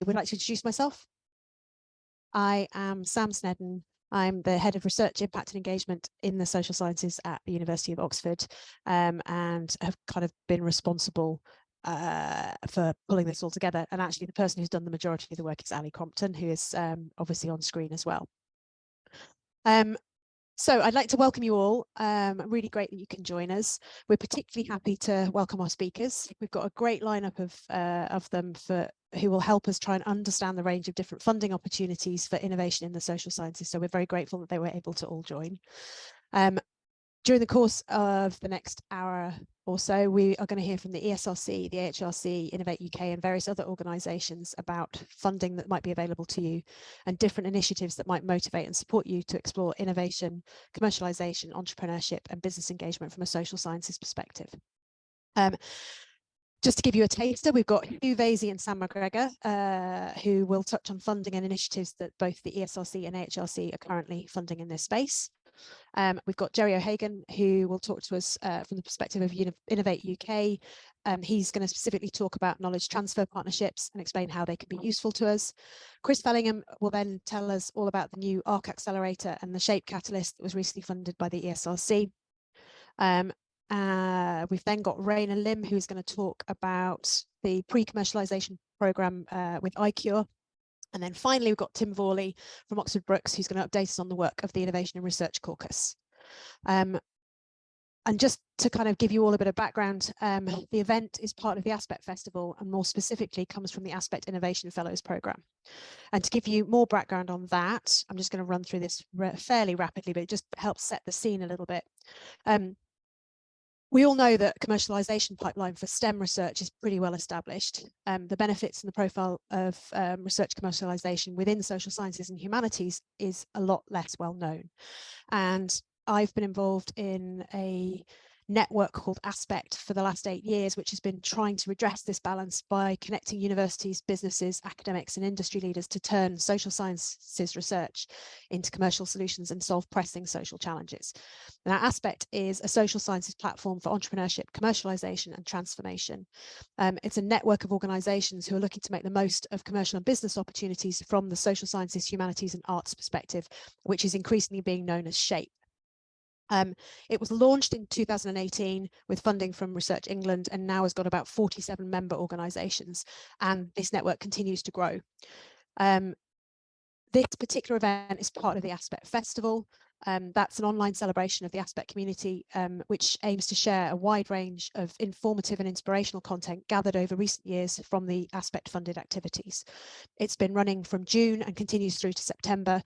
would like to introduce myself. I am Sam Snedden. I'm the Head of Research, Impact and Engagement in the Social Sciences at the University of Oxford, and have kind of been responsible for pulling this all together. And actually the person who's done the majority of the work is Ali Crompton, who is obviously on screen as well. So I'd like to welcome you all. Really great that you can join us. We're particularly happy to welcome our speakers. We've got a great lineup of them who will help us try and understand the range of different funding opportunities for innovation in the social sciences. So we're very grateful that they were able to all join. During the course of the next hour or so, we are going to hear from the ESRC, the AHRC, Innovate UK, and various other organisations about funding that might be available to you and different initiatives that might motivate and support you to explore innovation, commercialisation, entrepreneurship, and business engagement from a social sciences perspective. Just to give you a taster, we've got Vasey and Sam McGregor, who will touch on funding and initiatives that both the ESRC and AHRC are currently funding in this space. We've got Gerry O'Hagan, who will talk to us from the perspective of Innovate UK. He's going to specifically talk about knowledge transfer partnerships and explain how they can be useful to us. Chris Fellingham will then tell us all about the new AHRC Accelerator and the SHAPE Catalyst that was recently funded by the ESRC. We've then got Rayner who's going to talk about the pre-commercialization programme with ICURe. And then finally, we've got Tim Vorley from Oxford Brookes, who's going to update us on the work of the Innovation and Research Caucus. And just to kind of give you all a bit of background, the event is part of the Aspect Festival and more specifically comes from the Aspect Innovation Fellows Programme. And to give you more background on that, I'm just going to run through this fairly rapidly, but it just helps set the scene a little bit. We all know that commercialisation pipeline for STEM research is pretty well established. The benefits and the profile of research commercialisation within social sciences and humanities is a lot less well known. And I've been involved in a network called Aspect for the last 8 years, which has been trying to redress this balance by connecting universities, businesses, academics and industry leaders to turn social sciences research into commercial solutions and solve pressing social challenges. And our Aspect is a social sciences platform for entrepreneurship, commercialization and transformation. It's a network of organizations who are looking to make the most of commercial and business opportunities from the social sciences, humanities and arts perspective, which is increasingly being known as SHAPE. It was launched in 2018 with funding from Research England and now has got about 47 member organisations, and this network continues to grow. This particular event is part of the Aspect Festival. That's an online celebration of the Aspect community, which aims to share a wide range of informative and inspirational content gathered over recent years from the Aspect funded activities. It's been running from June and continues through to September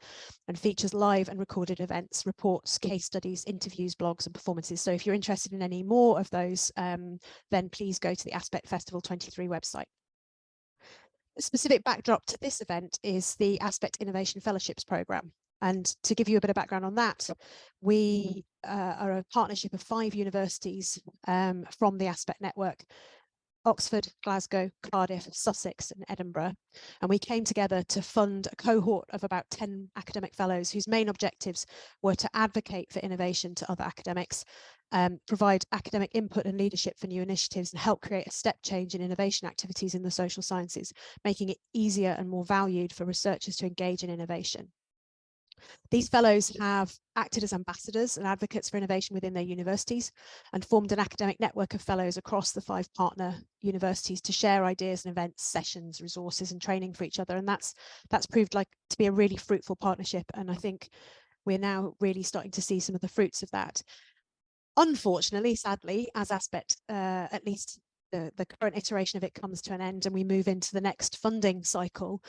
and features live and recorded events, reports, case studies, interviews, blogs and performances. So if you're interested in any more of those, then please go to the Aspect Festival 23 website. A specific backdrop to this event is the Aspect Innovation Fellowships Programme. And to give you a bit of background on that, we are a partnership of 5 universities from the Aspect network: Oxford, Glasgow, Cardiff, Sussex and Edinburgh. And we came together to fund a cohort of about 10 academic fellows whose main objectives were to advocate for innovation to other academics, provide academic input and leadership for new initiatives, and help create a step change in innovation activities in the social sciences, making it easier and more valued for researchers to engage in innovation. These fellows have acted as ambassadors and advocates for innovation within their universities and formed an academic network of fellows across the 5 partner universities to share ideas and events, sessions, resources and training for each other. And that's proved to be a really fruitful partnership. And I think we're now really starting to see some of the fruits of that. Unfortunately, sadly, as Aspect, at least the current iteration of it comes to an end and we move into the next funding cycle.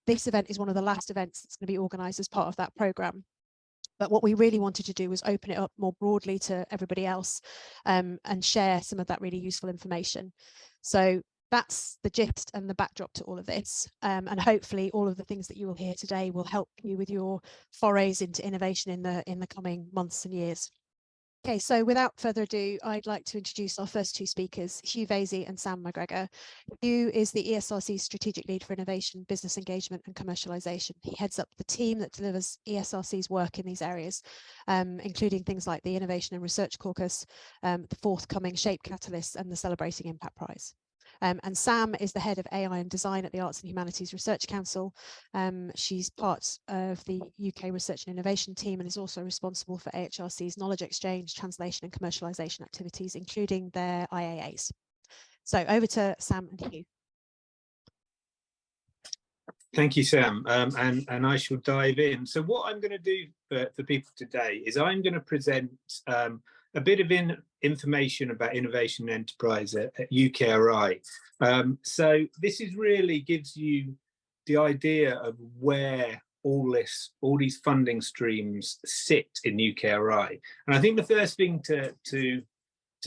This event is one of the last events that's going to be organised as part of that programme. But what we really wanted to do was open it up more broadly to everybody else and share some of that really useful information. So that's the gist and the backdrop to all of this. And hopefully all of the things that you will hear today will help you with your forays into innovation in the coming months and years. Okay, so without further ado, I'd like to introduce our first 2 speakers, Vasey and Sam McGregor. Hugh is the ESRC's Strategic Lead for Innovation, Business Engagement and Commercialisation. He heads up the team that delivers ESRC's work in these areas, including things like the Innovation and Research Caucus, the forthcoming SHAPE Catalyst and the Celebrating Impact Prize. And Sam is the head of AI and design at the Arts and Humanities Research Council. She's part of the UK Research and Innovation team and is also responsible for AHRC's knowledge exchange, translation and commercialisation activities, including their IAAs. So over to Sam and Hugh. Thank you, Sam, and I shall dive in. So what I'm going to do for people today is I'm going to present a bit of information about innovation and enterprise at UKRI. So this is really gives you the idea of where all these funding streams sit in UKRI. And I think the first thing to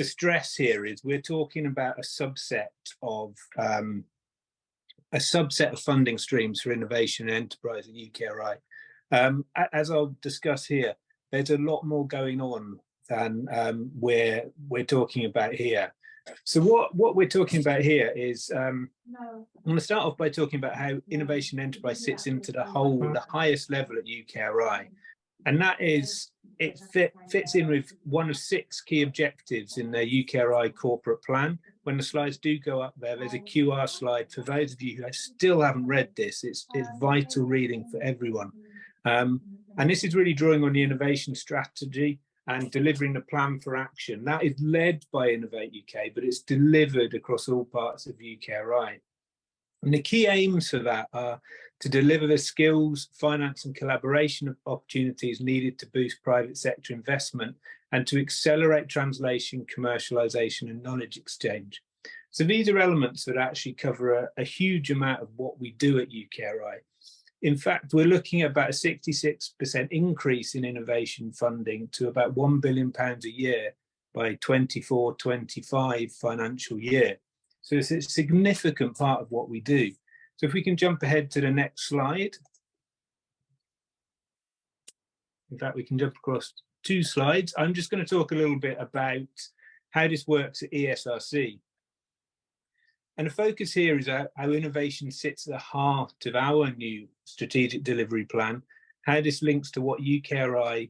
stress here is we're talking about a subset of funding streams for innovation and enterprise at UKRI. As I'll discuss here, there's a lot more going on than we're talking about here. So what we're talking about here is, I'm going to start off by talking about how innovation and enterprise sits into the highest level at UKRI. And that is, it fits in with one of 6 key objectives in the UKRI corporate plan. When the slides do go up there, there's a QR slide. For those of you who still haven't read this, it's vital reading for everyone. And this is really drawing on the innovation strategy and delivering the plan for action. That is led by Innovate UK, but it's delivered across all parts of UKRI. And the key aims for that are to deliver the skills, finance and collaboration opportunities needed to boost private sector investment and to accelerate translation, commercialization and knowledge exchange. So these are elements that actually cover a huge amount of what we do at UKRI. In fact, we're looking at about a 66% increase in innovation funding to about £1 billion a year by 24-25 financial year. So it's a significant part of what we do. So if we can jump ahead to the next slide. In fact, we can jump across 2 slides. I'm just going to talk a little bit about how this works at ESRC. And the focus here is how innovation sits at the heart of our new strategic delivery plan, how this links to what UKRI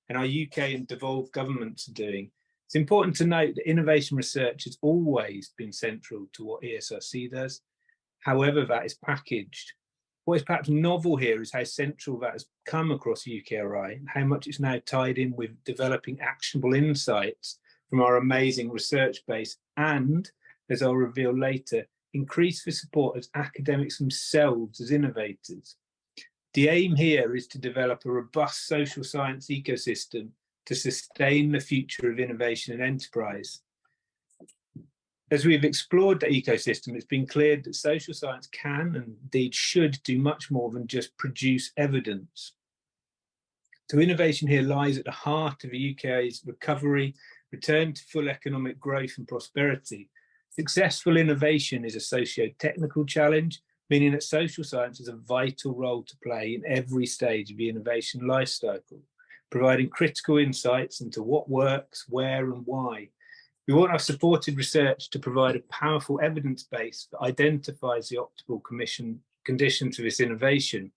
and our UK and devolved governments are doing. It's important to note that innovation research has always been central to what ESRC does. However, that is packaged. What is perhaps novel here is how central that has come across UKRI and how much it's now tied in with developing actionable insights from our amazing research base and, as I'll reveal later, increase the support of academics themselves as innovators. The aim here is to develop a robust social science ecosystem to sustain the future of innovation and enterprise. As we've explored the ecosystem, it's been clear that social science can and indeed should do much more than just produce evidence. So innovation here lies at the heart of the UK's recovery, return to full economic growth and prosperity. Successful innovation is a socio-technical challenge, meaning that social science has a vital role to play in every stage of the innovation life cycle, providing critical insights into what works, where and why. We want our supported research to provide a powerful evidence base that identifies the optimal conditions for this innovation.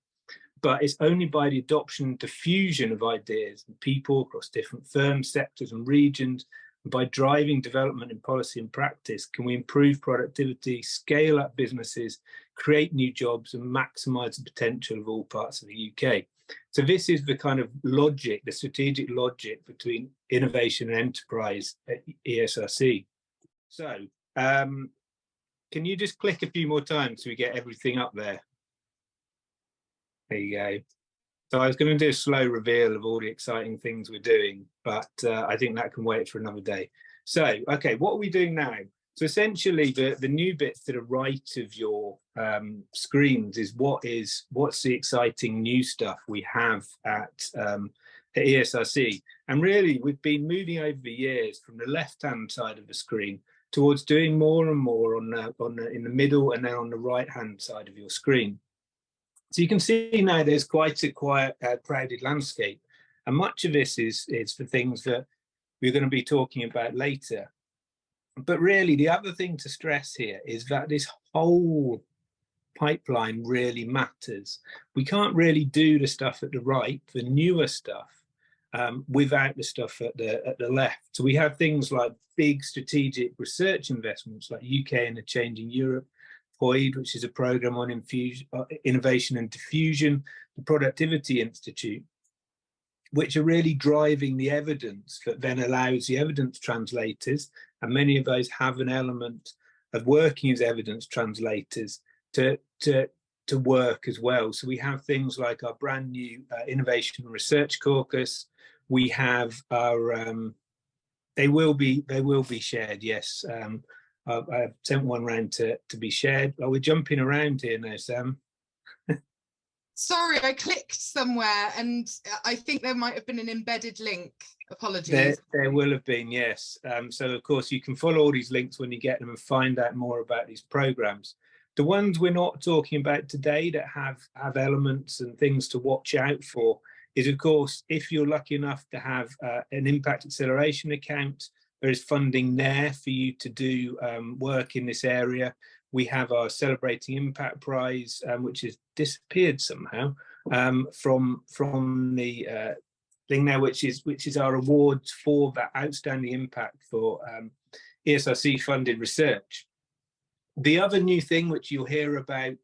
But it's only by the adoption and diffusion of ideas and people across different firms, sectors and regions, and by driving development in policy and practice, can we improve productivity, scale up businesses, create new jobs and maximise the potential of all parts of the UK. So this is the kind of logic, the strategic logic between innovation and enterprise at ESRC. So can you just click a few more times so we get everything up there? There you go. So I was going to do a slow reveal of all the exciting things we're doing, but I think that can wait for another day. So, okay, what are we doing now? So essentially the new bit to the right of your screens is what's the exciting new stuff we have at ESRC. And really we've been moving over the years from the left-hand side of the screen towards doing more and more in the middle and then on the right-hand side of your screen. So you can see now there's quite a quiet, crowded landscape. And much of this is for things that we're going to be talking about later. But really, the other thing to stress here is that this whole pipeline really matters. We can't really do the stuff at the right, the newer stuff, without the stuff at the left. So we have things like big strategic research investments like UK and a Changing Europe, POID, which is a program on innovation and diffusion, the Productivity Institute, which are really driving the evidence that then allows the evidence translators, and many of those have an element of working as evidence translators, to work as well. So we have things like our brand new Innovation and Research Caucus. We have our they will be shared, yes. I've sent one round to be shared. Oh, we're jumping around here now, Sam. Sorry, I clicked somewhere and I think there might have been an embedded link. Apologies. There will have been, yes. So of course you can follow all these links when you get them and find out more about these programs. The ones we're not talking about today that have elements and things to watch out for is, of course, if you're lucky enough to have an impact acceleration account, there is funding there for you to do work in this area. We have our Celebrating Impact Prize, which has disappeared somehow from the thing now, which is our awards for that outstanding impact for ESRC funded research. The other new thing which you'll hear about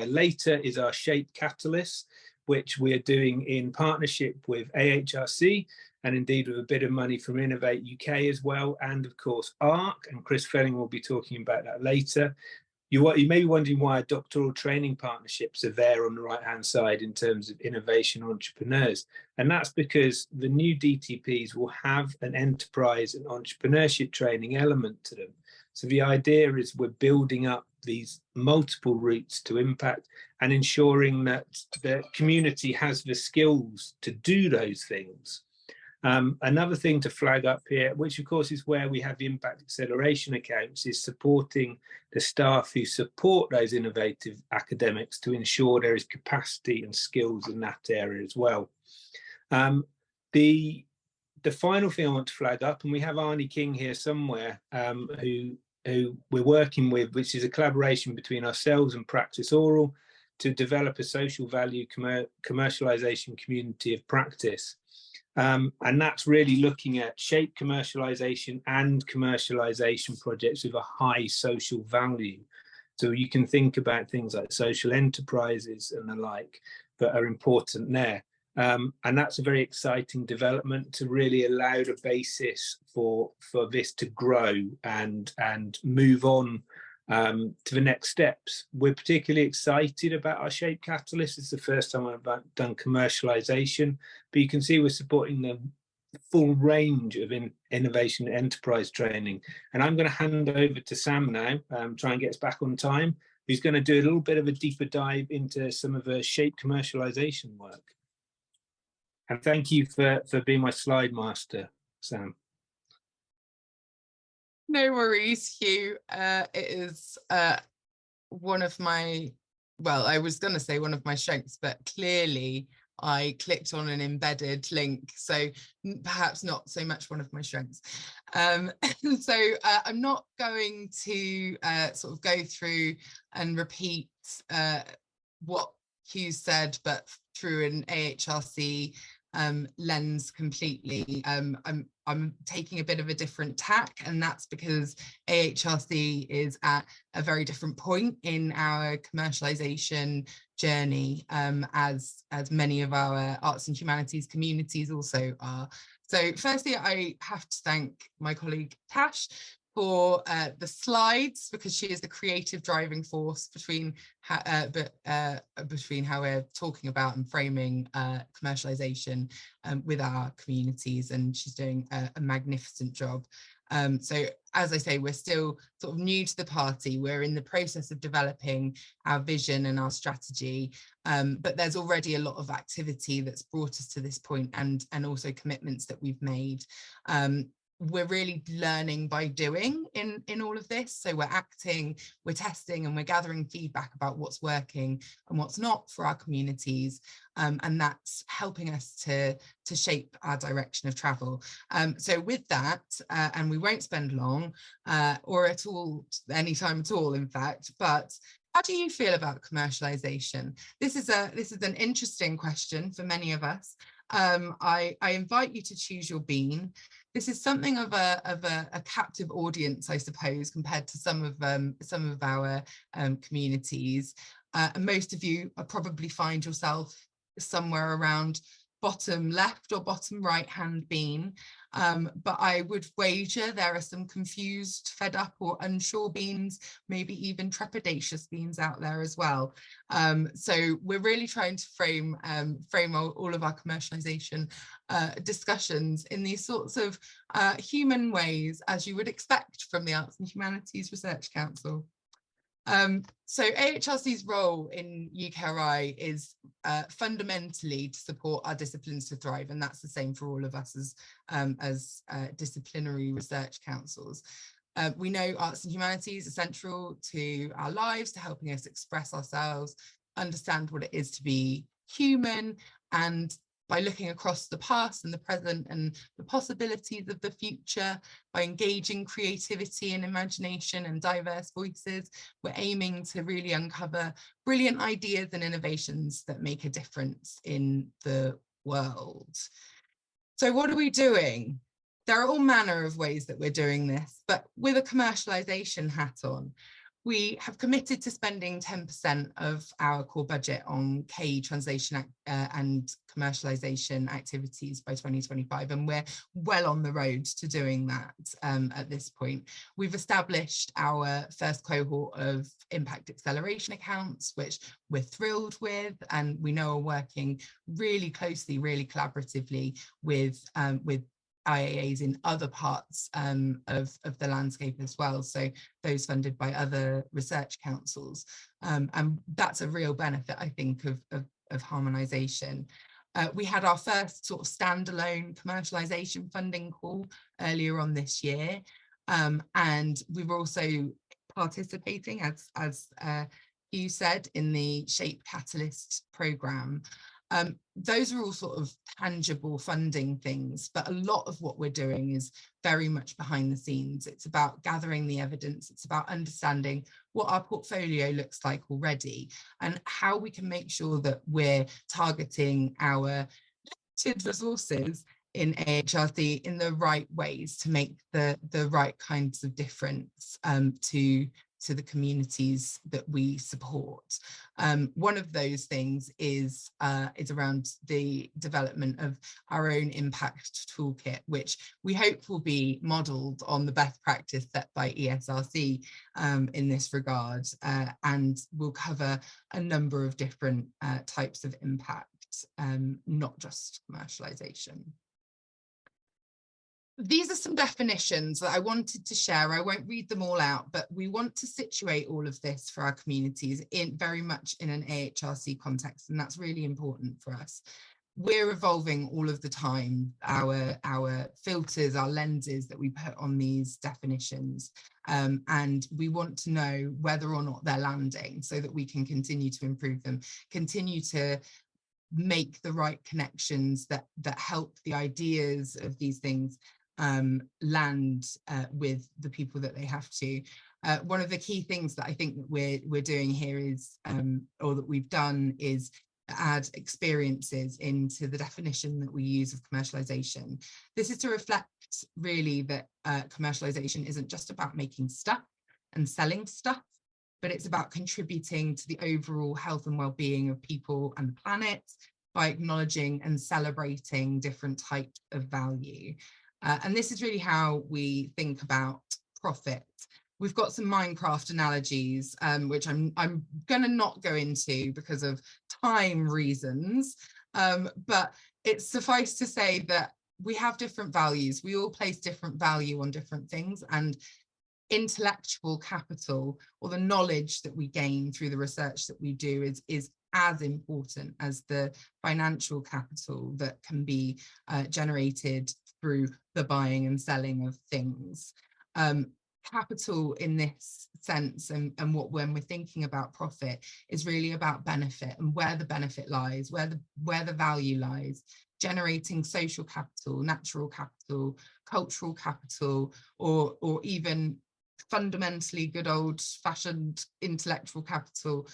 later is our Shape Catalyst, which we are doing in partnership with AHRC and indeed with a bit of money from Innovate UK as well, and of course AHRC, and Chris Felling will be talking about that later. You may be wondering why doctoral training partnerships are there on the right-hand side in terms of innovation entrepreneurs. And that's because the new DTPs will have an enterprise and entrepreneurship training element to them. So the idea is we're building up these multiple routes to impact and ensuring that the community has the skills to do those things. Another thing to flag up here, which of course is where we have the impact acceleration accounts, is supporting the staff who support those innovative academics to ensure there is capacity and skills in that area as well. The final thing I want to flag up, and we have Arnie King here somewhere, who we're working with, which is a collaboration between ourselves and Practice Oral to develop a social value commercialization community of practice. And that's really looking at shape commercialization and commercialization projects with a high social value. So you can think about things like social enterprises and the like that are important there. And that's a very exciting development to really allow the basis for this to grow and move on to the next steps. We're particularly excited about our Shape Catalyst. It's the first time I've done commercialization, but you can see we're supporting the full range of innovation enterprise training. And I'm going to hand over to Sam now, try and get us back on time, who's going to do a little bit of a deeper dive into some of the Shape commercialization work. And thank you for being my slide master, Sam. No worries, Hugh. It is one of my, well, I was going to say one of my strengths, but clearly I clicked on an embedded link, so perhaps not so much one of my strengths. So I'm not going to sort of go through and repeat what Hugh said, but through an AHRC lens completely. I'm taking a bit of a different tack, and that's because AHRC is at a very different point in our commercialization journey, as many of our arts and humanities communities also are. So firstly, I have to thank my colleague Tash for the slides, because she is the creative driving force between how we're talking about and framing commercialization with our communities, and she's doing a magnificent job. So as I say, we're still sort of new to the party. We're in the process of developing our vision and our strategy, but there's already a lot of activity that's brought us to this point, and also commitments that we've made. We're really learning by doing in all of this. So we're acting, we're testing, and we're gathering feedback about what's working and what's not for our communities. And that's helping us to shape our direction of travel. So with that, and we won't spend long or at all, any time at all, in fact, but how do you feel about commercialization? This is an interesting question for many of us. I invite you to choose your bean. This is something of a captive audience, I suppose, compared to some of our communities. And most of you probably find yourself somewhere around bottom left or bottom right hand bean, but I would wager there are some confused, fed up or unsure beans, maybe even trepidatious beans out there as well. So we're really trying to frame all of our commercialization discussions in these sorts of human ways, as you would expect from the Arts and Humanities Research Council. So AHRC's role in UKRI is fundamentally to support our disciplines to thrive, and that's the same for all of us as disciplinary research councils. We know arts and humanities are central to our lives, to helping us express ourselves, understand what it is to be human, and by looking across the past and the present and the possibilities of the future, by engaging creativity and imagination and diverse voices, we're aiming to really uncover brilliant ideas and innovations that make a difference in the world. So what are we doing? There are all manner of ways that we're doing this, but with a commercialization hat on. We have committed to spending 10% of our core budget on KE translation and commercialization activities by 2025, and we're well on the road to doing that at this point. We've established our first cohort of impact acceleration accounts, which we're thrilled with, and we know are working really closely, really collaboratively with IAAs in other parts of the landscape as well, so those funded by other research councils, and that's a real benefit, I think, of harmonisation. We had our first sort of standalone commercialisation funding call earlier on this year, and we were also participating, as you said, in the Shape Catalyst programme. Those are all sort of tangible funding things, but a lot of what we're doing is very much behind the scenes. It's about gathering the evidence. It's about understanding what our portfolio looks like already and how we can make sure that we're targeting our limited resources in AHRC in the right ways to make the right kinds of difference to the communities that we support. One of those things is around the development of our own impact toolkit, which we hope will be modelled on the best practice set by ESRC in this regard, and will cover a number of different types of impact, not just commercialisation. These are some definitions that I wanted to share. I won't read them all out, but we want to situate all of this for our communities in very much in an AHRC context, and that's really important for us. We're evolving all of the time, our filters, our lenses that we put on these definitions, and we want to know whether or not they're landing so that we can continue to improve them, continue to make the right connections that help the ideas of these things land with the people that they have to. One of the key things that I think that we're doing here is, or that we've done, is add experiences into the definition that we use of commercialization. This is to reflect really that commercialization isn't just about making stuff and selling stuff, but it's about contributing to the overall health and well-being of people and the planet by acknowledging and celebrating different types of value. And this is really how we think about profit. We've got some Minecraft analogies, which I'm going to not go into because of time reasons, but it's suffice to say that we have different values. We all place different value on different things, and intellectual capital, or the knowledge that we gain through the research that we do, is as important as the financial capital that can be generated through the buying and selling of things. Capital in this sense, and when we're thinking about profit, is really about benefit and where the benefit lies, where the value lies, generating social capital, natural capital, cultural capital, or even fundamentally good old-fashioned intellectual capital,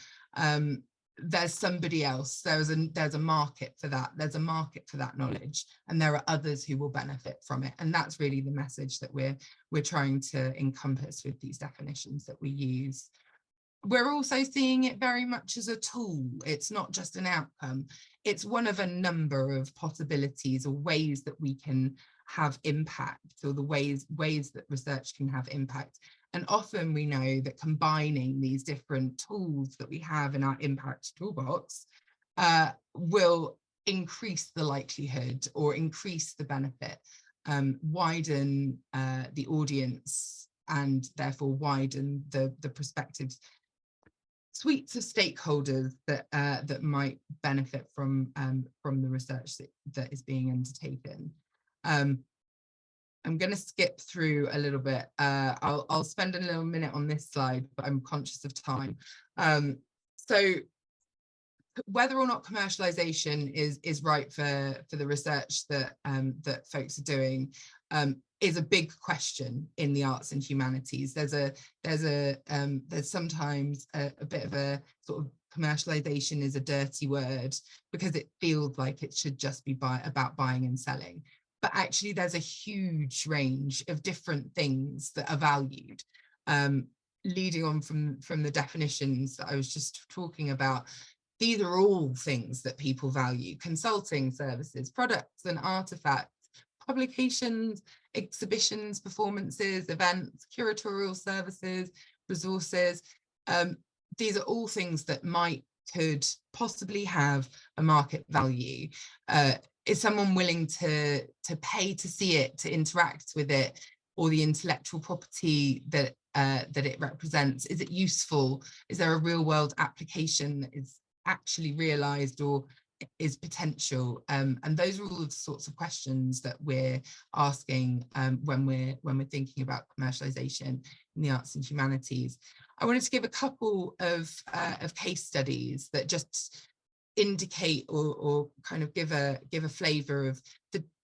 there's somebody else, there's a market for that, there's a market for that knowledge, and there are others who will benefit from it. And that's really the message that we're trying to encompass with these definitions that we use. We're also seeing it very much as a tool. It's not just an outcome. It's one of a number of possibilities or ways that we can have impact, or the ways that research can have impact. And often we know that combining these different tools that we have in our impact toolbox will increase the likelihood or increase the benefit, widen the audience, and therefore widen the perspectives, suites of stakeholders that might benefit from the research that is being undertaken. I'm going to skip through a little bit. I'll spend a little minute on this slide, but I'm conscious of time. So whether or not commercialization is right for the research that that folks are doing is a big question in the arts and humanities. There's sometimes a bit of a sort of commercialization is a dirty word because it feels like it should just be about buying and selling. But actually there's a huge range of different things that are valued. Leading on from the definitions that I was just talking about, these are all things that people value: consulting services, products and artifacts, publications, exhibitions, performances, events, curatorial services, resources. These are all things that could possibly have a market value. Is someone willing to pay to see it, to interact with it, or the intellectual property that it represents? Is it useful? Is there a real world application that is actually realized or is potential? And those are all the sorts of questions that we're asking when we're thinking about commercialization in the arts and humanities. I wanted to give a couple of case studies that just indicate or kind of give a flavor of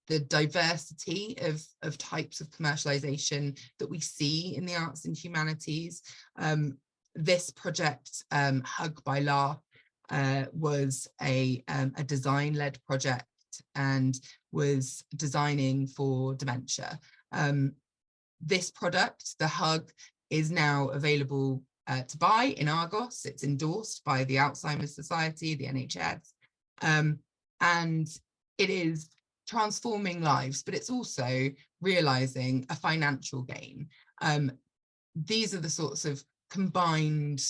the diversity of types of commercialization that we see in the arts and humanities. This project, Hug by Laugh, was a design-led project and was designing for dementia. This product, the Hug, is now available to buy in Argos. It's endorsed by the Alzheimer's Society, the NHS, and it is transforming lives, but it's also realizing a financial gain. These are the sorts of combined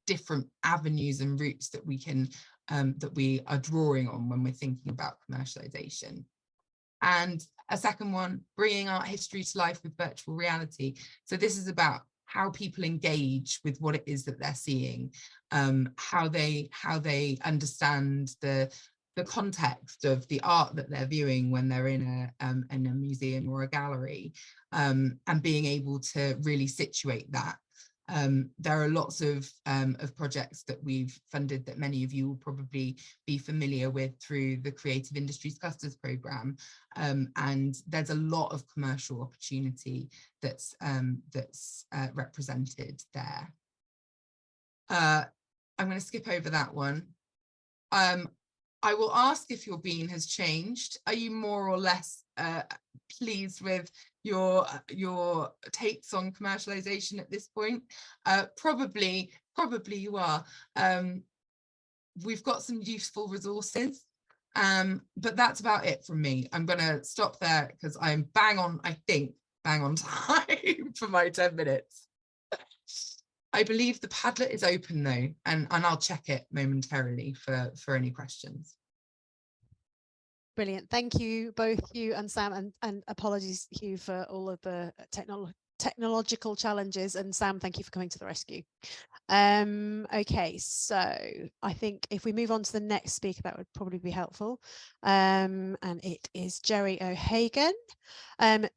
different avenues and routes that we can that we are drawing on when we're thinking about commercialization. And a second one, bringing art history to life with virtual reality. So this is about how people engage with what it is that they're seeing, how they understand the context of the art that they're viewing when they're in a museum or a gallery, and being able to really situate that. There are lots of projects that we've funded that many of you will probably be familiar with through the Creative Industries Clusters programme, and there's a lot of commercial opportunity that's represented there. I'm going to skip over that one. I will ask if your bean has changed. Are you more or less pleased with your takes on commercialization at this point? Probably you are. We've got some useful resources, but that's about it from me. I'm going to stop there because I'm bang on time for my 10 minutes. I believe the Padlet is open though, and I'll check it momentarily for any questions. Brilliant. Thank you, both you and Sam, and apologies, Hugh, for all of the technological challenges, and Sam, thank you for coming to the rescue. Okay, so I think if we move on to the next speaker, that would probably be helpful. And it is Gerry O'Hagan.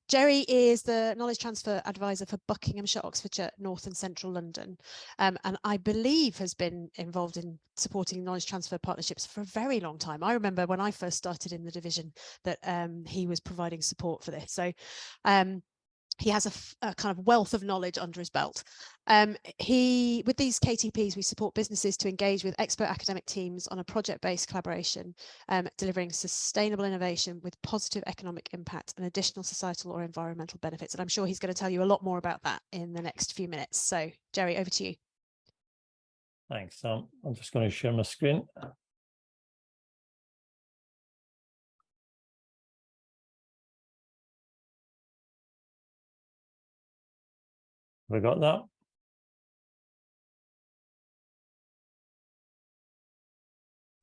Gerry is the Knowledge Transfer Advisor for Buckinghamshire, Oxfordshire, North and Central London, and I believe has been involved in supporting knowledge transfer partnerships for a very long time. I remember when I first started in the division that he was providing support for this. So he has a kind of wealth of knowledge under his belt. With these KTPs, we support businesses to engage with expert academic teams on a project-based collaboration, delivering sustainable innovation with positive economic impact and additional societal or environmental benefits. And I'm sure he's going to tell you a lot more about that in the next few minutes. So, Gerry, over to you. Thanks. I'm just going to share my screen. Have we got that?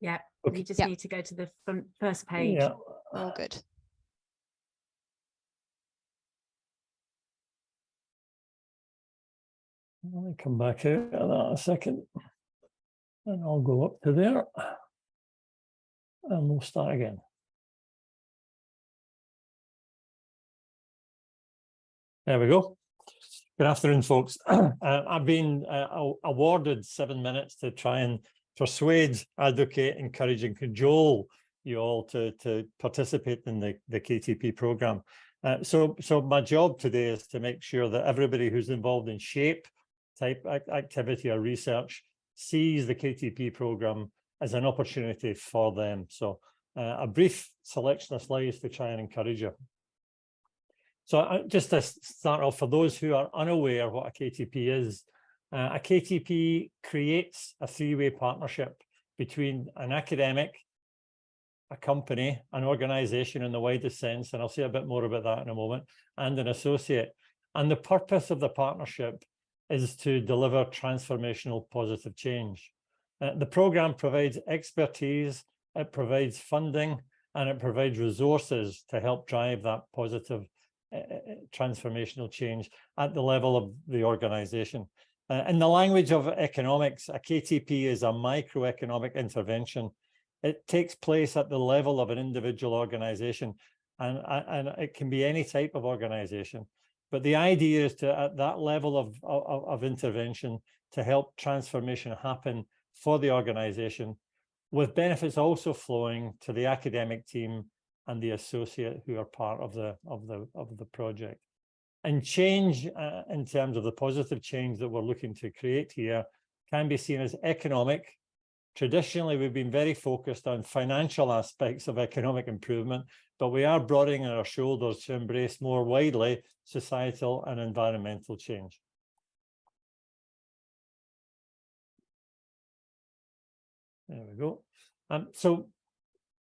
Yeah, Okay. you just need to go to the first page. Yeah. All good. Let me come back out of that a second. And I'll go up to there. And we'll start again. There we go. Good afternoon, folks. I've been awarded 7 minutes to try and persuade, advocate, encourage, and cajole you all to participate in the KTP program. So my job today is to make sure that everybody who's involved in shape type activity or research sees the KTP program as an opportunity for them. So a brief selection of slides to try and encourage you. So just to start off, for those who are unaware what a KTP is, a KTP creates a three-way partnership between an academic, a company, an organization in the widest sense, and I'll say a bit more about that in a moment, and an associate. And the purpose of the partnership is to deliver transformational positive change. The program provides expertise, it provides funding, and it provides resources to help drive that positive transformational change at the level of the organization. In the language of economics, a KTP is a microeconomic intervention. It takes place at the level of an individual organization, and it can be any type of organization. But the idea is to, at that level of intervention, to help transformation happen for the organization, with benefits also flowing to the academic team and the associate who are part of the project. And change, in terms of the positive change that we're looking to create here, can be seen as economic. Traditionally, we've been very focused on financial aspects of economic improvement, but we are broadening our shoulders to embrace more widely societal and environmental change. There we go. So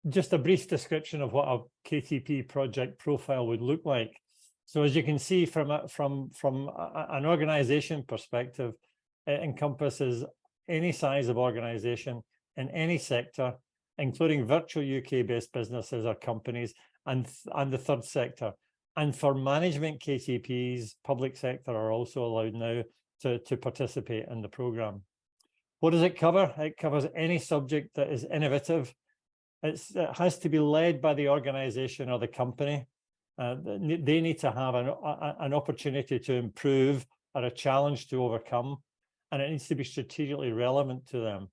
just a brief description of what a KTP project profile would look like. So as you can see from an organization perspective, it encompasses any size of organization in any sector, including virtual UK-based businesses or companies, and the third sector. And for management KTPs, public sector are also allowed now to participate in the program. What does it cover? It covers any subject that is innovative. It has to be led by the organization or the company. They need to have an opportunity to improve or a challenge to overcome, and it needs to be strategically relevant to them.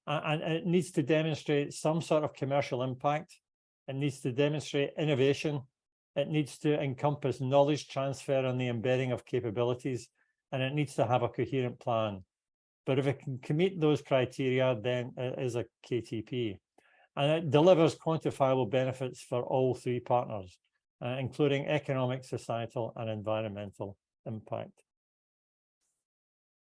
And it needs to demonstrate some sort of commercial impact. It needs to demonstrate innovation. It needs to encompass knowledge transfer and the embedding of capabilities, and it needs to have a coherent plan. But if it can meet those criteria, then it is a KTP. And it delivers quantifiable benefits for all three partners, including economic, societal, and environmental impact.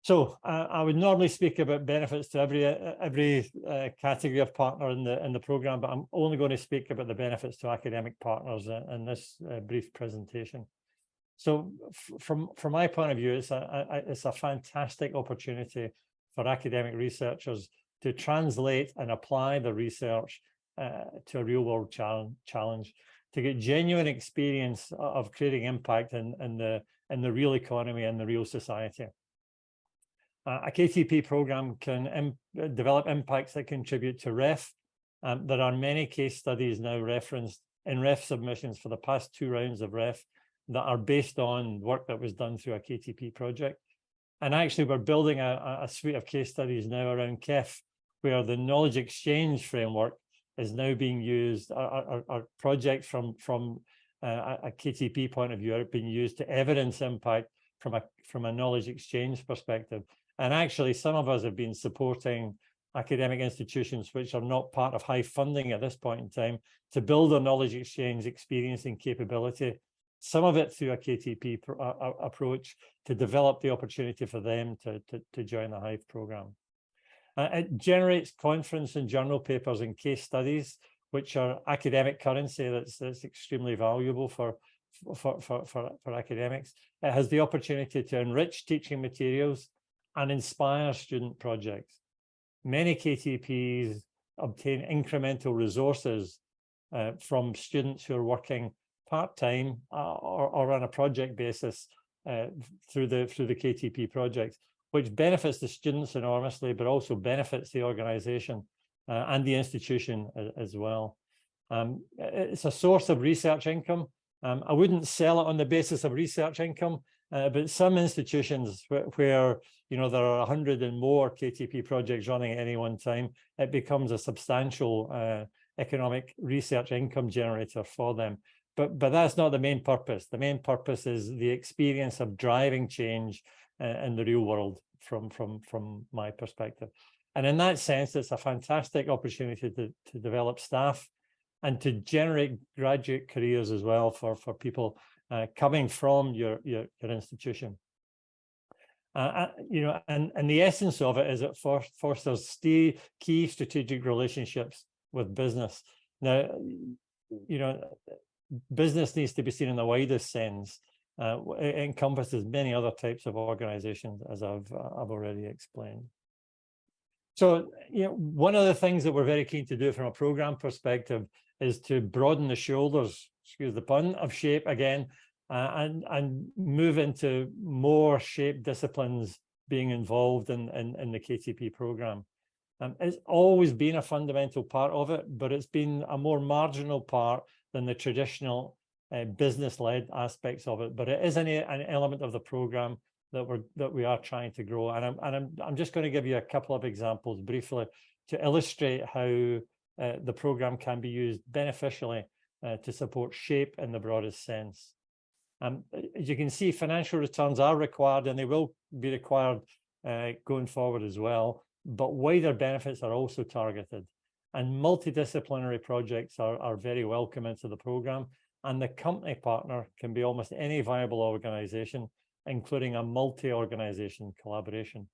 So I would normally speak about benefits to every category of partner in the program, but I'm only going to speak about the benefits to academic partners in this brief presentation. So from my point of view, it's a fantastic opportunity for academic researchers to translate and apply the research to a real-world challenge, to get genuine experience of creating impact in the real economy and the real society. A KTP program can develop impacts that contribute to REF. There are many case studies now referenced in REF submissions for the past 2 rounds of REF that are based on work that was done through a KTP project. And actually, we're building a suite of case studies now around KEF, where the knowledge exchange framework is now being used. Our projects from a KTP point of view are being used to evidence impact from a knowledge exchange perspective. And actually, some of us have been supporting academic institutions which are not part of high funding at this point in time to build a knowledge exchange experience and capability, some of it through a KTP approach to develop the opportunity for them to join the Hive program. It generates conference and journal papers and case studies, which are academic currency that's extremely valuable for academics. It has the opportunity to enrich teaching materials and inspire student projects. Many KTPs obtain incremental resources from students who are working part-time or on a project basis through the KTP projects, which benefits the students enormously, but also benefits the organization and the institution as well. It's a source of research income. I wouldn't sell it on the basis of research income, but some institutions where there are 100 and more KTP projects running at any one time, it becomes a substantial economic research income generator for them. But that's not the main purpose. The main purpose is the experience of driving change in the real world from my perspective. And in that sense, it's a fantastic opportunity to develop staff and to generate graduate careers as well for people coming from your institution. And the essence of it is it fosters key strategic relationships with business. Now, business needs to be seen in the widest sense. It encompasses many other types of organizations, as I've already explained. So, one of the things that we're very keen to do from a program perspective is to broaden the shoulders, excuse the pun, of SHAPE again, and move into more SHAPE disciplines being involved in the KTP program. It's always been a fundamental part of it, but it's been a more marginal part than the traditional business-led aspects of it. But it is an element of the program that we are trying to grow. And I'm just going to give you a couple of examples briefly to illustrate how the program can be used beneficially to support SHAPE in the broadest sense. As you can see, financial returns are required, and they will be required going forward as well, but wider benefits are also targeted. And multidisciplinary projects are very welcome into the program, and the company partner can be almost any viable organization, including a multi-organization collaboration.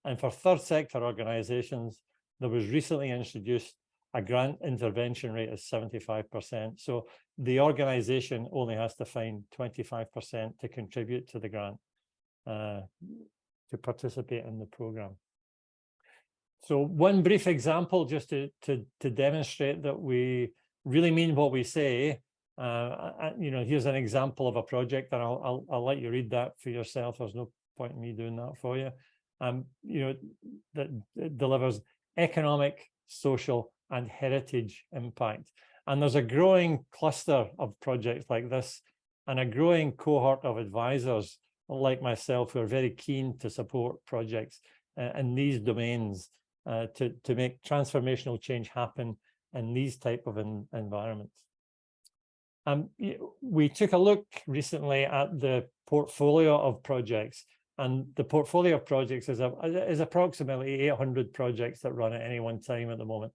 And for third sector organizations, there was recently introduced a grant intervention rate of 75%. So the organization only has to find 25% to contribute to the grant to participate in the program. So one brief example just to demonstrate that we really mean what we say. Here's an example of a project, and I'll let you read that for yourself. There's no point in me doing that for you. That delivers economic, social, and heritage impact. And there's a growing cluster of projects like this, and a growing cohort of advisors like myself who are very keen to support projects in these domains to make transformational change happen in these type of environments. We took a look recently at the portfolio of projects, and the portfolio of projects is approximately 800 projects that run at any one time at the moment.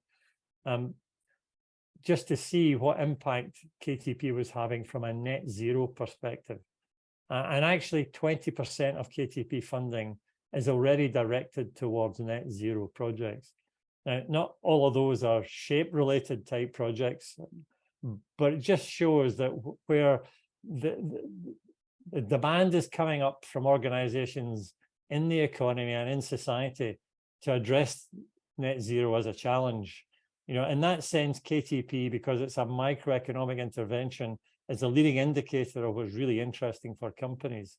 Just to see what impact KTP was having from a net zero perspective. And actually 20% of KTP funding is already directed towards net zero projects. Now, not all of those are SHAPE related type projects, but it just shows that where the demand is coming up from organizations in the economy and in society to address net zero as a challenge. In that sense, KTP, because it's a microeconomic intervention, is a leading indicator of what's really interesting for companies.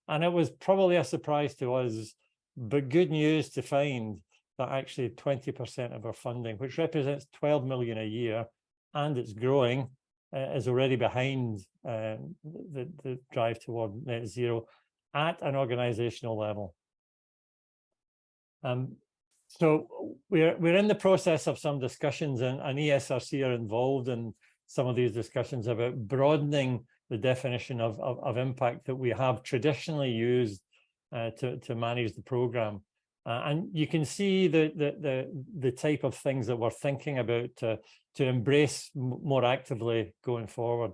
And it was probably a surprise to us, but good news to find that actually 20% of our funding, which represents 12 million a year, and it's growing, is already behind the drive toward net zero at an organizational level. So we're in the process of some discussions, and ESRC are involved in some of these discussions about broadening the definition of impact that we have traditionally used to manage the program. And you can see the type of things that we're thinking about to embrace more actively going forward.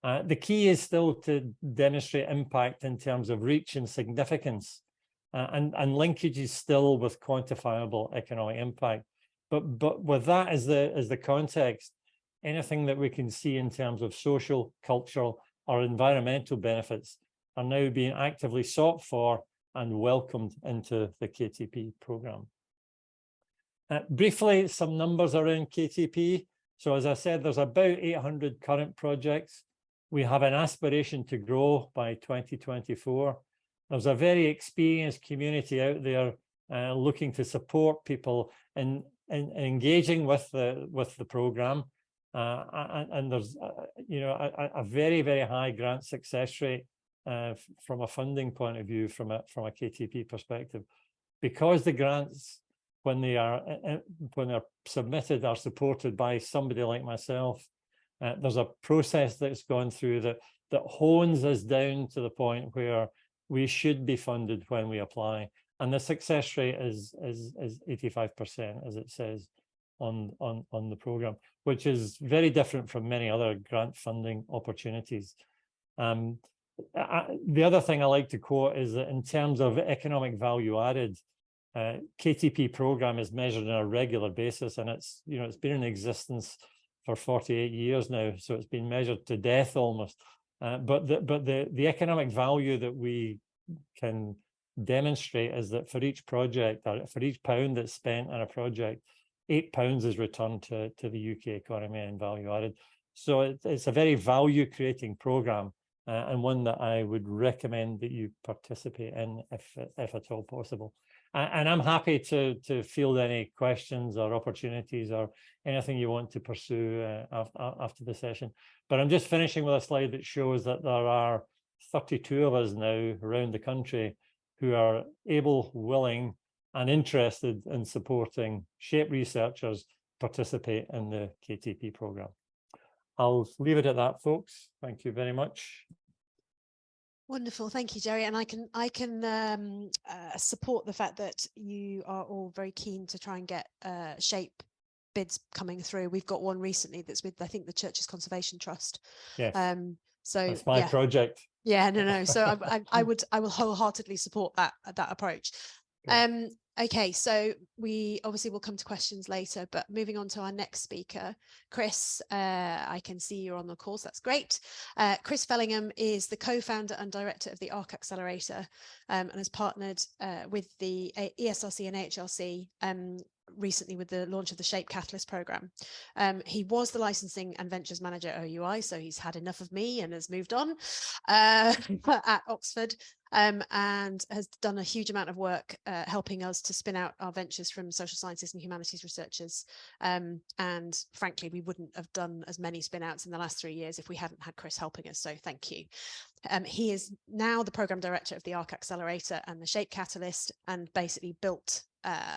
The key is still to demonstrate impact in terms of reach and significance, and linkages still with quantifiable economic impact. But with that as the context, anything that we can see in terms of social, cultural, or environmental benefits are now being actively sought for and welcomed into the KTP programme. Briefly, some numbers around KTP. So as I said, there's about 800 current projects. We have an aspiration to grow by 2024. There's a very experienced community out there looking to support people in engaging with the programme. And there's a very, very high grant success rate from a funding point of view, from a KTP perspective, because the grants, when they're submitted, are supported by somebody like myself. There's a process that's gone through that hones us down to the point where we should be funded when we apply, and the success rate is 85%, as it says on the programme, which is very different from many other grant funding opportunities. The other thing I like to quote is that in terms of economic value added, KTP programme is measured on a regular basis, and it's been in existence for 48 years now, so it's been measured to death almost. But the economic value that we can demonstrate is that for each project, or for each pound that's spent on a project, £8 is returned to the UK economy and value added. So it's a very value creating programme, and one that I would recommend that you participate in if at all possible. And I'm happy to field any questions or opportunities or anything you want to pursue after the session. But I'm just finishing with a slide that shows that there are 32 of us now around the country who are able, willing, and interested in supporting SHAPE researchers participate in the KTP programme. I'll leave it at that, folks. Thank you very much. Wonderful, thank you, Gerry. And I can support the fact that you are all very keen to try and get SHAPE bids coming through. We've got one recently that's with, I think, the Churches Conservation Trust. Yes. So that's my project. Yeah, no. So I will wholeheartedly support that approach. Okay, so we obviously will come to questions later, but moving on to our next speaker, Chris, I can see you're on the call, so that's great. Chris Fellingham is the co-founder and director of the AHRC Accelerator, and has partnered with the ESRC and AHRC recently with the launch of the SHAPE Catalyst programme. He was the licensing and ventures manager at OUI, so he's had enough of me and has moved on at Oxford, and has done a huge amount of work helping us to spin out our ventures from social sciences and humanities researchers. And frankly, we wouldn't have done as many spin outs in the last 3 years if we hadn't had Chris helping us, so thank you. He is now the programme director of the AHRC Accelerator and the SHAPE Catalyst, and basically built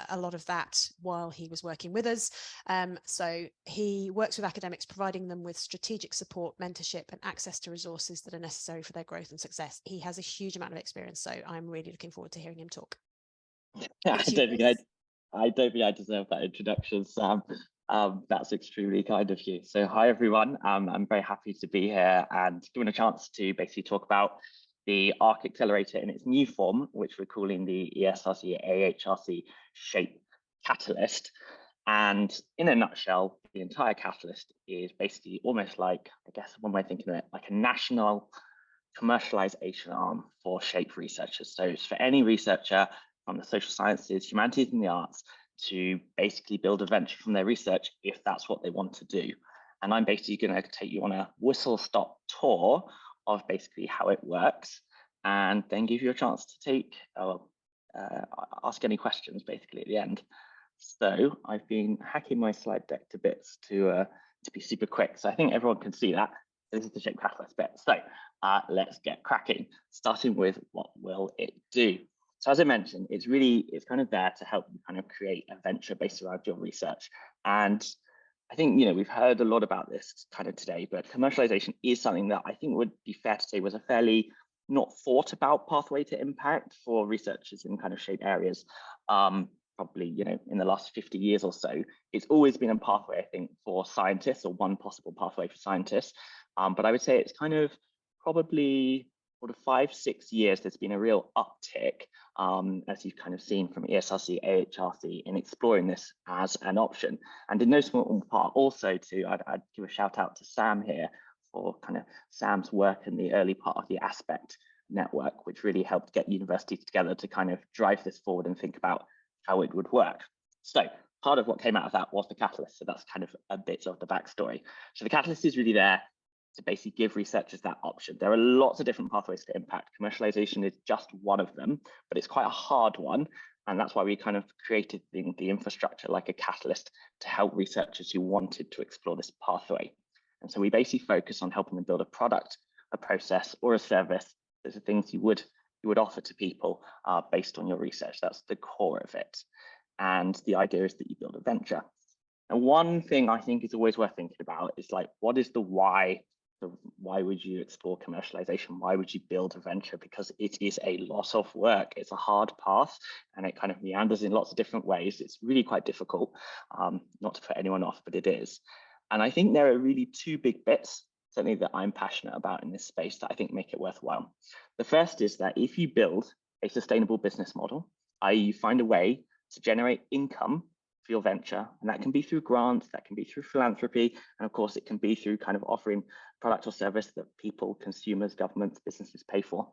a lot of that while he was working with us. So he works with academics, providing them with strategic support, mentorship, and access to resources that are necessary for their growth and success. He has a huge amount of experience, so I'm really looking forward to hearing him talk. I don't think I deserve that introduction, Sam. That's extremely kind of you. So hi everyone, I'm very happy to be here and given a chance to basically talk about the AHRC Accelerator in its new form, which we're calling the ESRC AHRC SHAPE Catalyst. And in a nutshell, the entire catalyst is basically almost like, I guess one way of thinking of it, like a national commercialization arm for SHAPE researchers. So it's for any researcher from the social sciences, humanities, and the arts to basically build a venture from their research if that's what they want to do. And I'm basically going to take you on a whistle-stop tour of basically how it works, and then give you a chance to take ask any questions basically at the end. So I've been hacking my slide deck to bits to be super quick, so I think everyone can see that. This is the SHAPE Catalyst bit. So let's get cracking, starting with what will it do. So as I mentioned, it's kind of there to help you kind of create a venture based around your research. And I think, you know, we've heard a lot about this kind of today, but commercialization is something that I think would be fair to say was a fairly not thought about pathway to impact for researchers in kind of shape areas. Probably, you know, in the last 50 years or so, it's always been a pathway, I think, for scientists, or one possible pathway for scientists. But I would say it's kind of probably sort of 5-6 years, there's been a real uptick, as you've kind of seen from ESRC, AHRC, in exploring this as an option. And in no small part also I'd give a shout out to Sam here for kind of Sam's work in the early part of the Aspect network, which really helped get universities together to kind of drive this forward and think about how it would work. So part of what came out of that was the catalyst. So that's kind of a bit of the backstory. So the catalyst is really there to basically give researchers that option. There are lots of different pathways to impact. Commercialization is just one of them, but it's quite a hard one. And that's why we kind of created the infrastructure like a catalyst to help researchers who wanted to explore this pathway. And so we basically focus on helping them build a product, a process, or a service. Those are things you would offer to people based on your research. That's the core of it. And the idea is that you build a venture. And one thing I think is always worth thinking about is like, what is the why? Why would you explore commercialization? Why would you build a venture? Because it is a lot of work. It's a hard path and it kind of meanders in lots of different ways. It's really quite difficult, not to put anyone off, but it is. And I think there are really two big bits, certainly that I'm passionate about in this space, that I think make it worthwhile. The first is that if you build a sustainable business model, i.e. you find a way to generate income for your venture, and that can be through grants, that can be through philanthropy, and of course it can be through kind of offering product or service that people, consumers, governments, businesses pay for,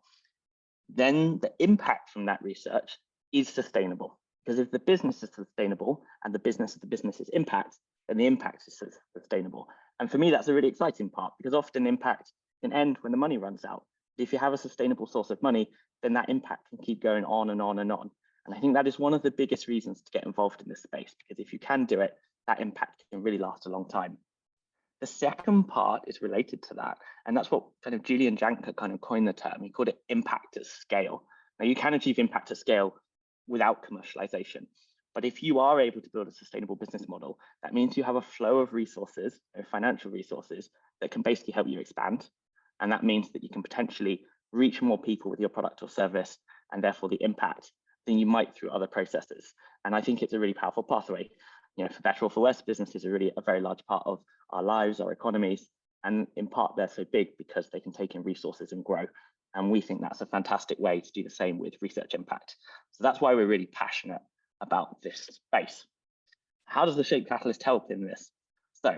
then the impact from that research is sustainable. Because if the business is sustainable and the business of the business's impact, then the impact is sustainable. And for me, that's a really exciting part, because often impact can end when the money runs out. If you have a sustainable source of money, then that impact can keep going on and on and on. And I think that is one of the biggest reasons to get involved in this space, because if you can do it, that impact can really last a long time. The second part is related to that. And that's what kind of Julian Janker kind of coined the term. He called it impact at scale. Now you can achieve impact at scale without commercialization. But if you are able to build a sustainable business model, that means you have a flow of resources, financial resources, that can basically help you expand. And that means that you can potentially reach more people with your product or service, and therefore the impact, than you might through other processes. And I think it's a really powerful pathway. You know, for better or for worse, businesses are really a very large part of our lives, our economies, and in part they're so big because they can take in resources and grow. And we think that's a fantastic way to do the same with research impact. So that's why we're really passionate about this space. How does the Shape Catalyst help in this? So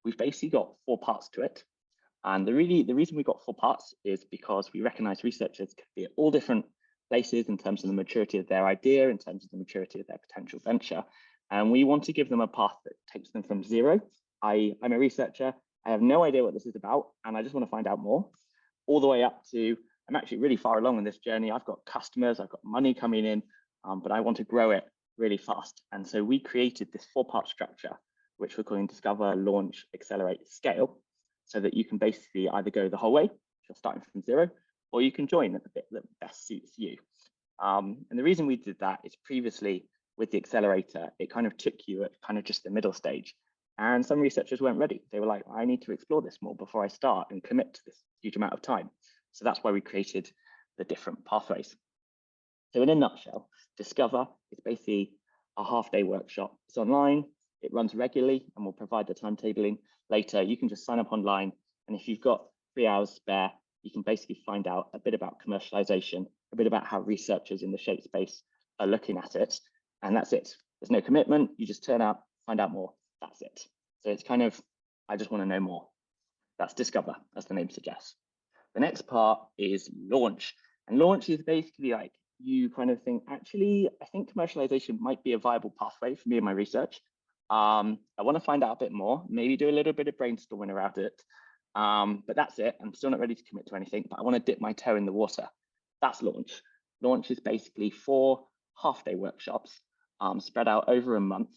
we've basically got 4 parts to it. And the reason we've got 4 parts is because we recognize researchers can be at all different places in terms of the maturity of their idea, in terms of the maturity of their potential venture. And we want to give them a path that takes them from zero. I'm a researcher, I have no idea what this is about, and I just want to find out more, all the way up to, I'm actually really far along in this journey. I've got customers, I've got money coming in, but I want to grow it really fast. And so we created this 4-part structure, which we're calling Discover, Launch, Accelerate, Scale, so that you can basically either go the whole way, if you're starting from zero, or you can join at the bit that best suits you. And the reason we did that is previously with the Accelerator, it kind of took you at kind of just the middle stage. And some researchers weren't ready. They were like, I need to explore this more before I start and commit to this huge amount of time. So that's why we created the different pathways. So in a nutshell, Discover is basically a half-day workshop. It's online, it runs regularly, and we'll provide the timetabling later. You can just sign up online. And if you've got 3 hours spare, you can basically find out a bit about commercialization, a bit about how researchers in the shape space are looking at it. And that's it. There's no commitment. You just turn up, find out more. That's it. So it's kind of, I just want to know more. That's Discover, as the name suggests. The next part is Launch. And Launch is basically like, you kind of think, actually, I think commercialization might be a viable pathway for me and my research. I want to find out a bit more, maybe do a little bit of brainstorming around it. But that's it. I'm still not ready to commit to anything, but I want to dip my toe in the water. That's Launch. Launch is basically 4 half-day workshops spread out over a month.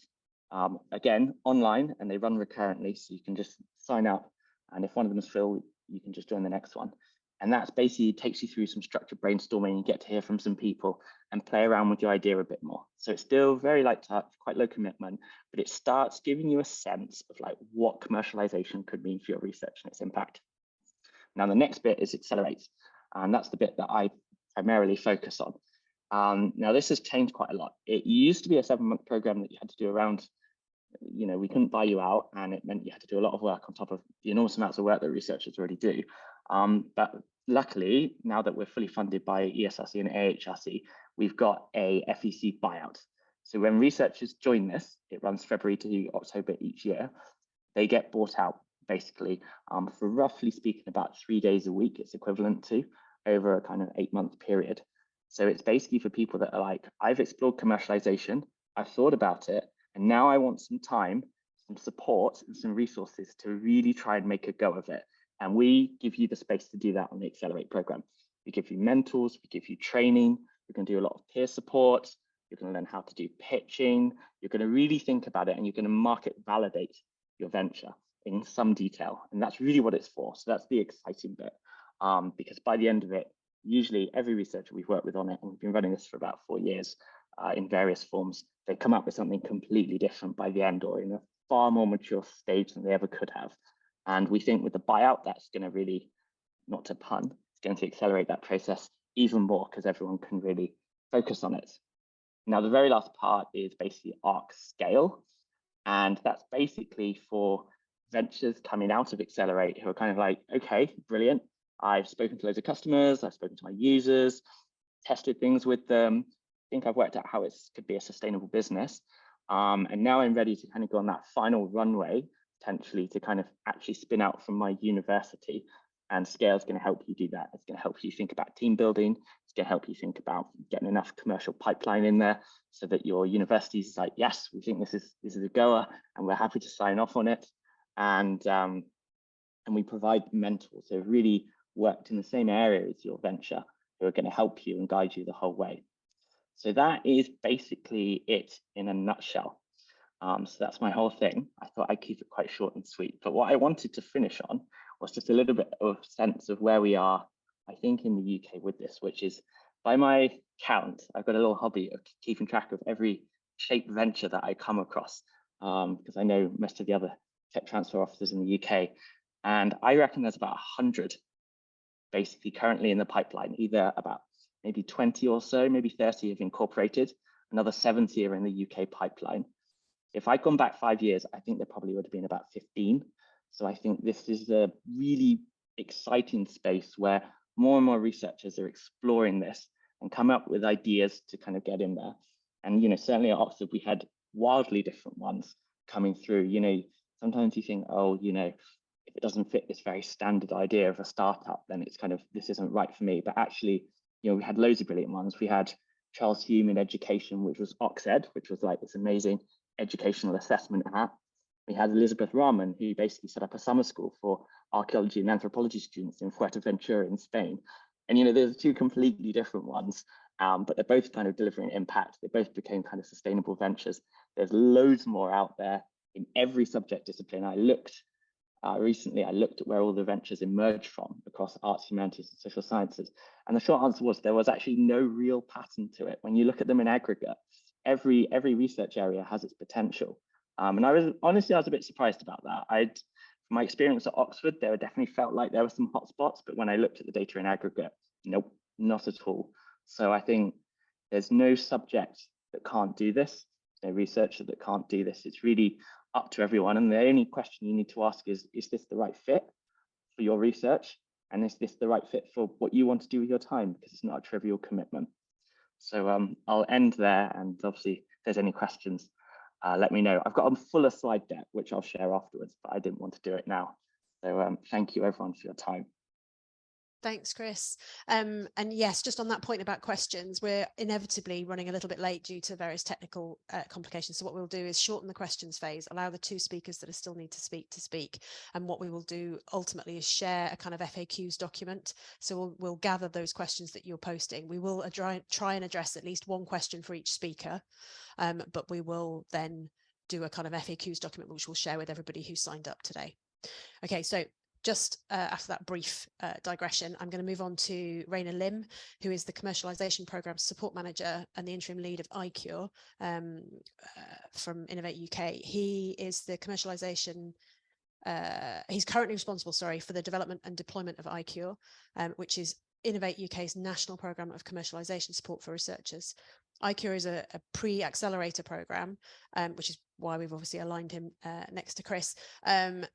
Again, online, and they run recurrently, so you can just sign up. And if one of them is full, you can just join the next one. And that's basically takes you through some structured brainstorming. You get to hear from some people and play around with your idea a bit more. So it's still very light touch, quite low commitment, but it starts giving you a sense of like what commercialization could mean for your research and its impact. Now, the next bit is Accelerate, and that's the bit that I primarily focus on. Now, this has changed quite a lot. It used to be a 7-month program that you had to do around, we couldn't buy you out, and it meant you had to do a lot of work on top of the enormous amounts of work that researchers already do. But luckily, now that we're fully funded by ESRC and AHRC, we've got a FEC buyout. So when researchers join this, it runs February to October each year, they get bought out basically for roughly speaking about 3 days a week it's equivalent to over a kind of 8-month period. So it's basically for people that are like, I've explored commercialization, I've thought about it, and now I want some time, some support and some resources to really try and make a go of it. And we give you the space to do that on the Accelerate program. We give you mentors, we give you training, you're going to do a lot of peer support, you're going to learn how to do pitching, you're going to really think about it, and you're going to market validate your venture in some detail. And that's really what it's for. So that's the exciting bit, because by the end of it, usually every researcher we've worked with on it, and we've been running this for about 4 years in various forms, they come up with something completely different by the end, or in a far more mature stage than they ever could have. And we think with the buyout, that's going to really, not to pun, it's going to accelerate that process even more because everyone can really focus on it. Now, the very last part is basically AHRC Scale. And that's basically for ventures coming out of Accelerate who are kind of like, okay, brilliant. I've spoken to loads of customers, I've spoken to my users, tested things with them. I think I've worked out how it could be a sustainable business. And now I'm ready to kind of go on that final runway, potentially to kind of actually spin out from my university. And Scale is going to help you do that. It's going to help you think about team building. It's going to help you think about getting enough commercial pipeline in there so that your university is like, yes, we think this is a goer and we're happy to sign off on it. And we provide mentors who have really worked in the same area as your venture, who are going to help you and guide you the whole way. So that is basically it in a nutshell. So that's my whole thing. I thought I'd keep it quite short and sweet. But what I wanted to finish on was just a little bit of sense of where we are, I think, in the UK with this, which is, by my count, I've got a little hobby of keeping track of every shaped venture that I come across, because I know most of the other tech transfer officers in the UK. And I reckon there's about 100 basically currently in the pipeline, either about maybe 20 or so, maybe 30 have incorporated, another 70 are in the UK pipeline. If I'd gone back 5 years, I think there probably would have been about 15. So I think this is a really exciting space where more and more researchers are exploring this and come up with ideas to kind of get in there. And, certainly at Oxford, we had wildly different ones coming through. Sometimes you think, oh, if it doesn't fit this very standard idea of a startup, then it's kind of, this isn't right for me. But actually, we had loads of brilliant ones. We had Charles Hume in education, which was OxEd, which was like this amazing educational assessment app. We had Elizabeth Rahman, who basically set up a summer school for archaeology and anthropology students in Fuerteventura in Spain. And, there's two completely different ones, but they're both kind of delivering impact. They both became kind of sustainable ventures. There's loads more out there in every subject discipline. I looked recently, at where all the ventures emerged from across arts, humanities, and social sciences. And the short answer was there was actually no real pattern to it. When you look at them in aggregate, every research area has its potential. And I was a bit surprised about that. From my experience at Oxford, there definitely felt like there were some hotspots, but when I looked at the data in aggregate, nope, not at all. So I think there's no subject that can't do this, no researcher that can't do this. It's really up to everyone. And the only question you need to ask is this the right fit for your research? And is this the right fit for what you want to do with your time? Because it's not a trivial commitment. So I'll end there. And obviously, if there's any questions, let me know. I've got a fuller slide deck, which I'll share afterwards, but I didn't want to do it now. So thank you everyone for your time. Thanks, Chris. And yes, just on that point about questions, we're inevitably running a little bit late due to various technical complications. So what we'll do is shorten the questions phase, allow the two speakers that still need to speak. And what we will do ultimately is share a kind of FAQs document. So we'll gather those questions that you're posting. We will try and address at least one question for each speaker, but we will then do a kind of FAQs document, which we'll share with everybody who signed up today. Okay, so just after that brief digression, I'm going to move on to Rayner Lim, who is the Commercialization Programme Support Manager and the Interim Lead of ICURe from Innovate UK. He is the commercialization, he's currently responsible, for the development and deployment of ICURe, which is Innovate UK's national programme of commercialisation support for researchers. ICURe is a pre-accelerator programme, which is why we've obviously aligned him next to Chris. And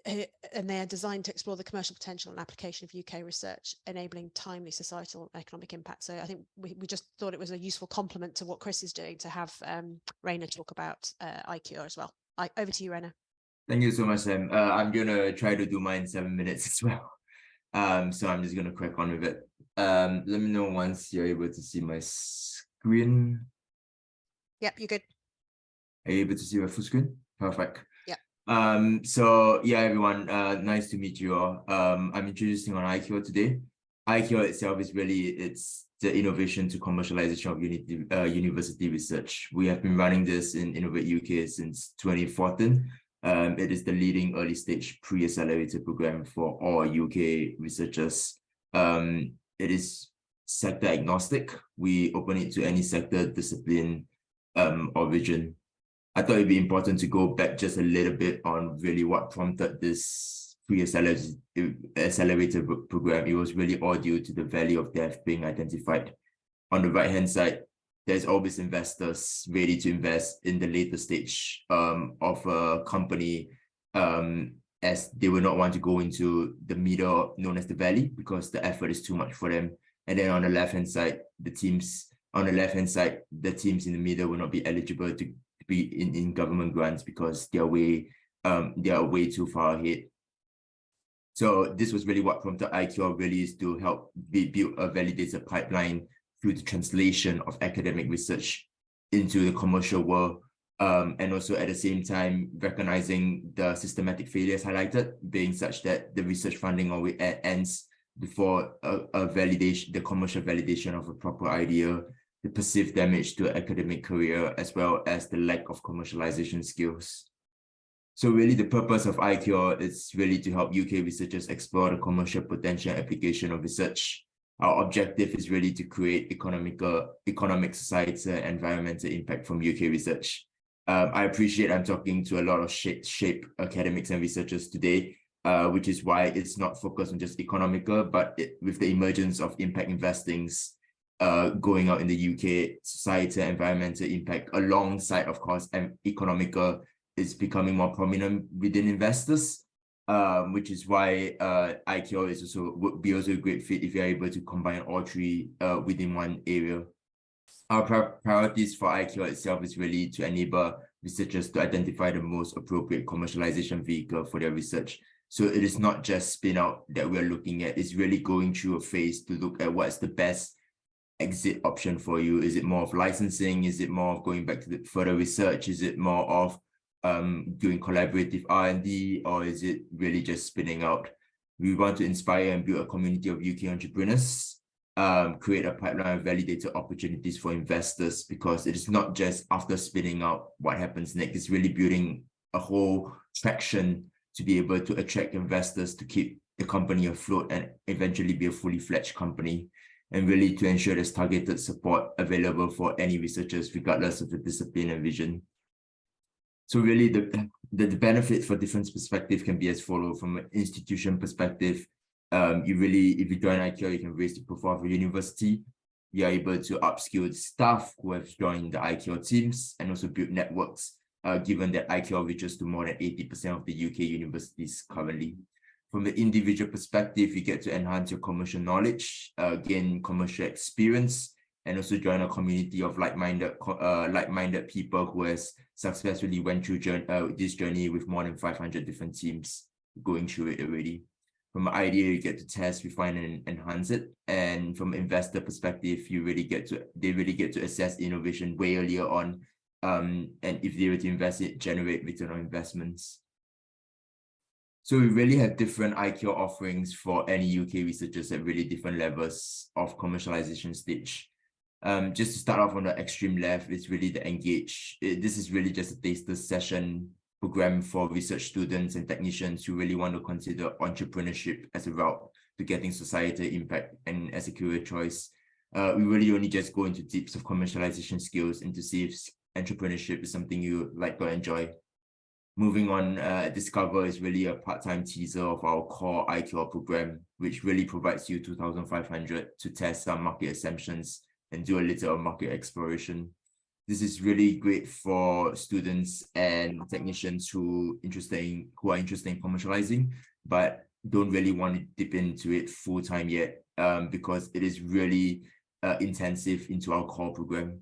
they are designed to explore the commercial potential and application of UK research, enabling timely societal and economic impact. So I think we just thought it was a useful complement to what Chris is doing to have Rayner talk about ICURe as well. Over to you, Rayner. Thank you so much, Sam. I'm going to try to do mine in 7 minutes as well. So I'm just going to crack on with it. Let me know once you're able to see my screen. Yep, you're good. Are you able to see my full screen? Perfect. Yeah. So yeah, everyone, nice to meet you all. I'm introducing on ICURe today. ICURe itself is really, it's the innovation to commercialization of university research. We have been running this in Innovate UK since 2014. It is the leading early stage pre-accelerator program for all UK researchers. It is sector agnostic. We open it to any sector, discipline, or region. I thought it'd be important to go back just a little bit on really what prompted this pre-accelerator program. It was really all due to the value of death being identified. On the right-hand side, there's always investors ready to invest in the later stage of a company, as they will not want to go into the middle known as the valley because the effort is too much for them. And then on the left-hand side, the teams in the middle will not be eligible to be in government grants because they are way too far ahead. So this was really what prompted ICURe really is to help build a validated pipeline through the translation of academic research into the commercial world, and also at the same time recognizing the systematic failures highlighted, being such that the research funding always ends before the commercial validation of a proper idea, the perceived damage to an academic career, as well as the lack of commercialization skills. So really the purpose of ICURe is really to help UK researchers explore the commercial potential application of research. Our objective is really to create economic, societal, and environmental impact from UK research. I appreciate I'm talking to a lot of shape academics and researchers today, which is why it's not focused on just economical, but with the emergence of impact investings going out in the UK, societal, environmental impact alongside, of course, economical is becoming more prominent within investors. Which is why ICURe is would be a great fit if you're able to combine all three within one area. Our priorities for ICURe itself is really to enable researchers to identify the most appropriate commercialization vehicle for their research. So it is not just spin out that we're looking at, it's really going through a phase to look at what's the best exit option for you. Is it more of licensing? Is it more of going back to the further research? Is it more of doing collaborative R&D, or is it really just spinning out? We want to inspire and build a community of UK entrepreneurs, create a pipeline of validated opportunities for investors, because it is not just after spinning out what happens next, it's really building a whole traction to be able to attract investors to keep the company afloat and eventually be a fully fledged company, and really to ensure there's targeted support available for any researchers regardless of the discipline and vision. So really the benefit for different perspectives can be as follows. From an institution perspective, if you join ICURe, you can raise the profile of a university. You are able to upskill staff who have joined the ICURe teams and also build networks, given that ICURe reaches to more than 80% of the UK universities currently. From the individual perspective, you get to enhance your commercial knowledge, gain commercial experience, and also join a community of like-minded people who has successfully went through this journey with more than 500 different teams going through it already. From an idea, you get to test, refine, and enhance it. And from an investor perspective, they really get to assess innovation way earlier on. And if they were to invest it, generate return on investments. So we really have different ICURe offerings for any UK researchers at really different levels of commercialization stage. Just to start off on the extreme left, it's really the engage. This is really just a taster session program for research students and technicians who really want to consider entrepreneurship as a route to getting societal impact and as a career choice. We really only just go into deeps of commercialization skills and to see if entrepreneurship is something you like or enjoy. Moving on, Discover is really a part-time teaser of our core ICURe program, which really provides you 2,500 to test some market assumptions and do a little of market exploration. This is really great for students and technicians who are interested in commercializing, but don't really want to dip into it full-time yet, because it is really intensive into our core program.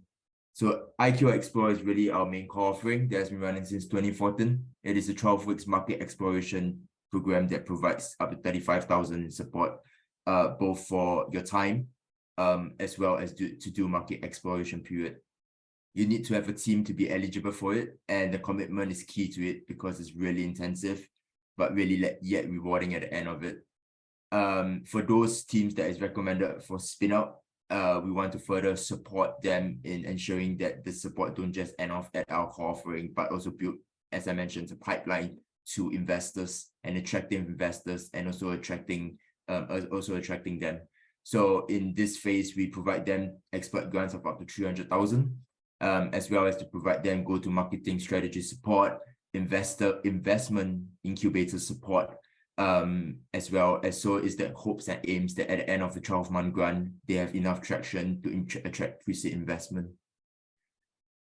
So ICURe Explore is really our main core offering that has been running since 2014. It is a 12 weeks market exploration program that provides up to 35,000 support, both for your time, as well as to do market exploration period. You need to have a team to be eligible for it, and the commitment is key to it because it's really intensive, but really yet rewarding at the end of it. For those teams that is recommended for spin out, we want to further support them in ensuring that the support don't just end off at our core offering, but also build, as I mentioned, a pipeline to investors and attracting investors, and also attracting them. So in this phase, we provide them expert grants of up to 300,000, as well as to provide them go-to-marketing strategy support, investment incubator support, as well as so is the hopes and aims that at the end of the 12-month grant, they have enough traction to attract pre-seed investment.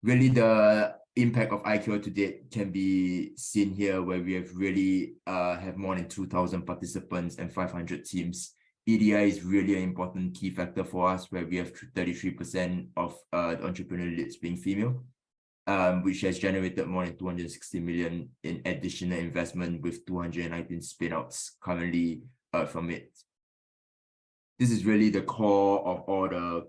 Really, the impact of ICURe to date can be seen here, where we have really have more than 2,000 participants and 500 teams. EDI is really an important key factor for us, where we have 33% of the entrepreneur leads being female, which has generated more than 260 million in additional investment, with 219 spin-outs currently from it. This is really the core of all the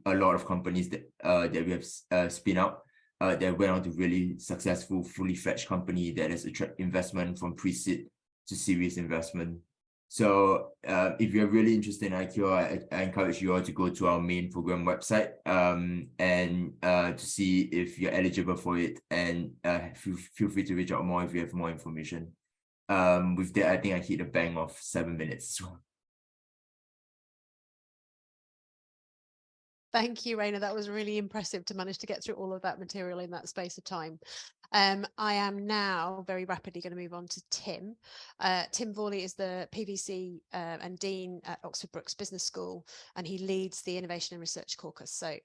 a lot of companies that we have spin out that went on to really successful, fully fledged company that has attracted investment from pre-seed to series investment. So if you're really interested in ICURe, I encourage you all to go to our main program website and to see if you're eligible for it, and feel free to reach out more if you have more information. With that, I think I hit a bang of 7 minutes as well. Thank you, Rayner. That was really impressive to manage to get through all of that material in that space of time. I am now very rapidly going to move on to Tim. Tim Vorley is the PVC and Dean at Oxford Brookes Business School, and he leads the Innovation and Research Caucus. So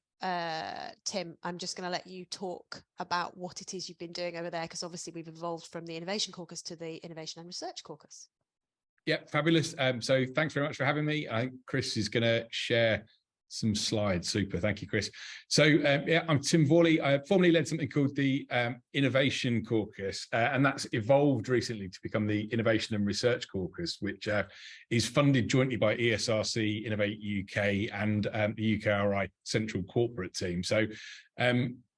Tim, I'm just going to let you talk about what it is you've been doing over there, because obviously we've evolved from the Innovation Caucus to the Innovation and Research Caucus. Yeah, fabulous. So thanks very much for having me. I think Chris is going to share some slides. Super. Thank you, Chris. So yeah, I'm Tim Vorley. I formerly led something called the Innovation Caucus, and that's evolved recently to become the Innovation and Research Caucus, which is funded jointly by ESRC, Innovate UK, and the UKRI Central Corporate Team. So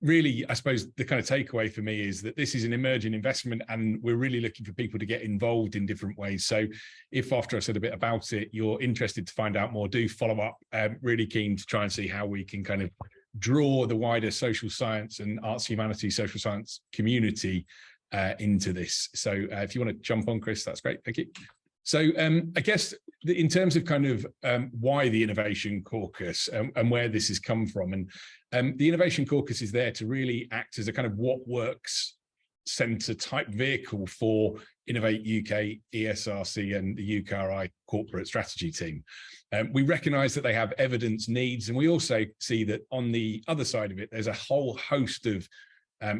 really, I suppose the kind of takeaway for me is that this is an emerging investment, and we're really looking for people to get involved in different ways. So if after I said a bit about it, you're interested to find out more, do follow up. Really keen to try and see how we can kind of draw the wider social science and arts, humanities, social science community into this. So if you want to jump on, Chris, that's great. Thank you. So I guess in terms of kind of why the Innovation Caucus and where this has come from, and the Innovation Caucus is there to really act as a kind of what works centre type vehicle for Innovate UK, ESRC and the UKRI corporate strategy team. We recognise that they have evidence needs, and we also see that on the other side of it, there's a whole host of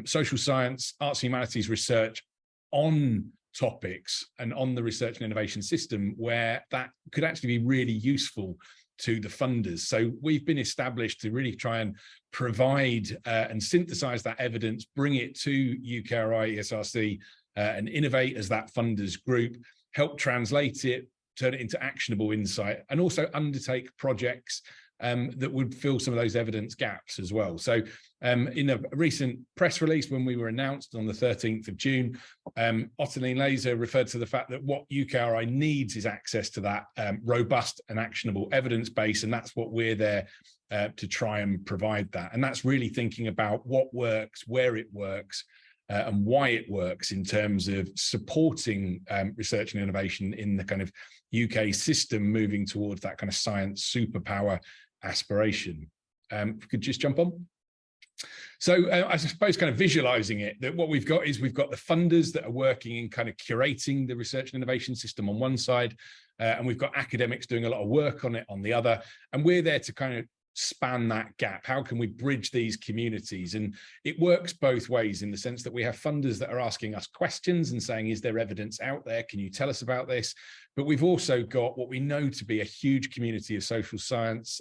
social science, arts, humanities research on topics and on the research and innovation system where that could actually be really useful to the funders. So we've been established to really try and provide and synthesize that evidence, bring it to UKRI, ESRC, and Innovate as that funders group, help translate it, turn it into actionable insight, and also undertake projects that would fill some of those evidence gaps as well. So in a recent press release, when we were announced on the 13th of June, Ottiline Laser referred to the fact that what UKRI needs is access to that robust and actionable evidence base, and that's what we're there to try and provide that. And that's really thinking about what works, where it works, and why it works in terms of supporting research and innovation in the kind of UK system moving towards that kind of science superpower aspiration. If we could just jump on. So I suppose kind of visualizing it, that what we've got is we've got the funders that are working in kind of curating the research and innovation system on one side, and we've got academics doing a lot of work on it on the other, and we're there to kind of span that gap. How can we bridge these communities? And it works both ways in the sense that we have funders that are asking us questions and saying, is there evidence out there? Can you tell us about this? But we've also got what we know to be a huge community of social science,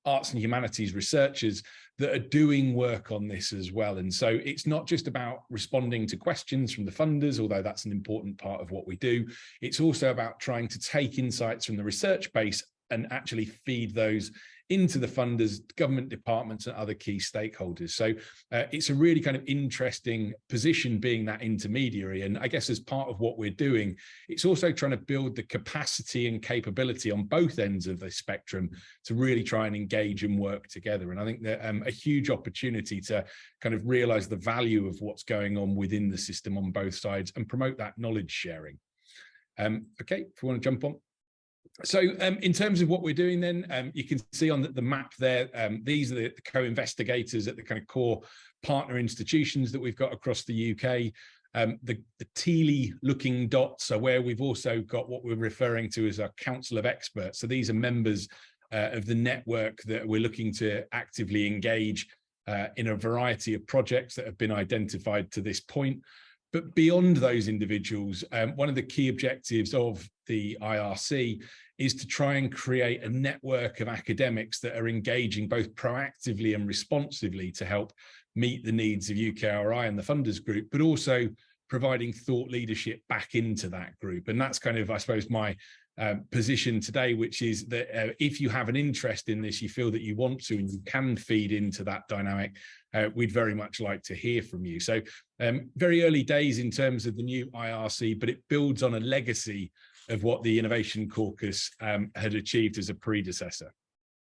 arts and humanities researchers that are doing work on this as well. And so it's not just about responding to questions from the funders, although that's an important part of what we do. It's also about trying to take insights from the research base and actually feed those into the funders, government departments and other key stakeholders. So it's a really kind of interesting position being that intermediary. And I guess as part of what we're doing, it's also trying to build the capacity and capability on both ends of the spectrum to really try and engage and work together. And I think that a huge opportunity to kind of realize the value of what's going on within the system on both sides and promote that knowledge sharing. Okay, if you want to jump on. So in terms of what we're doing then, you can see on the map there, these are the co-investigators at the kind of core partner institutions that we've got across the UK. The tealy looking dots are where we've also got what we're referring to as our council of experts. So these are members of the network that we're looking to actively engage in a variety of projects that have been identified to this point. But beyond those individuals, one of the key objectives of the IRC is to try and create a network of academics that are engaging both proactively and responsively to help meet the needs of UKRI and the funders group, but also providing thought leadership back into that group. And that's kind of, I suppose, my position today, which is that if you have an interest in this, you feel that you want to and you can feed into that dynamic, we'd very much like to hear from you. So very early days in terms of the new IRC, but it builds on a legacy of what the Innovation Caucus had achieved as a predecessor.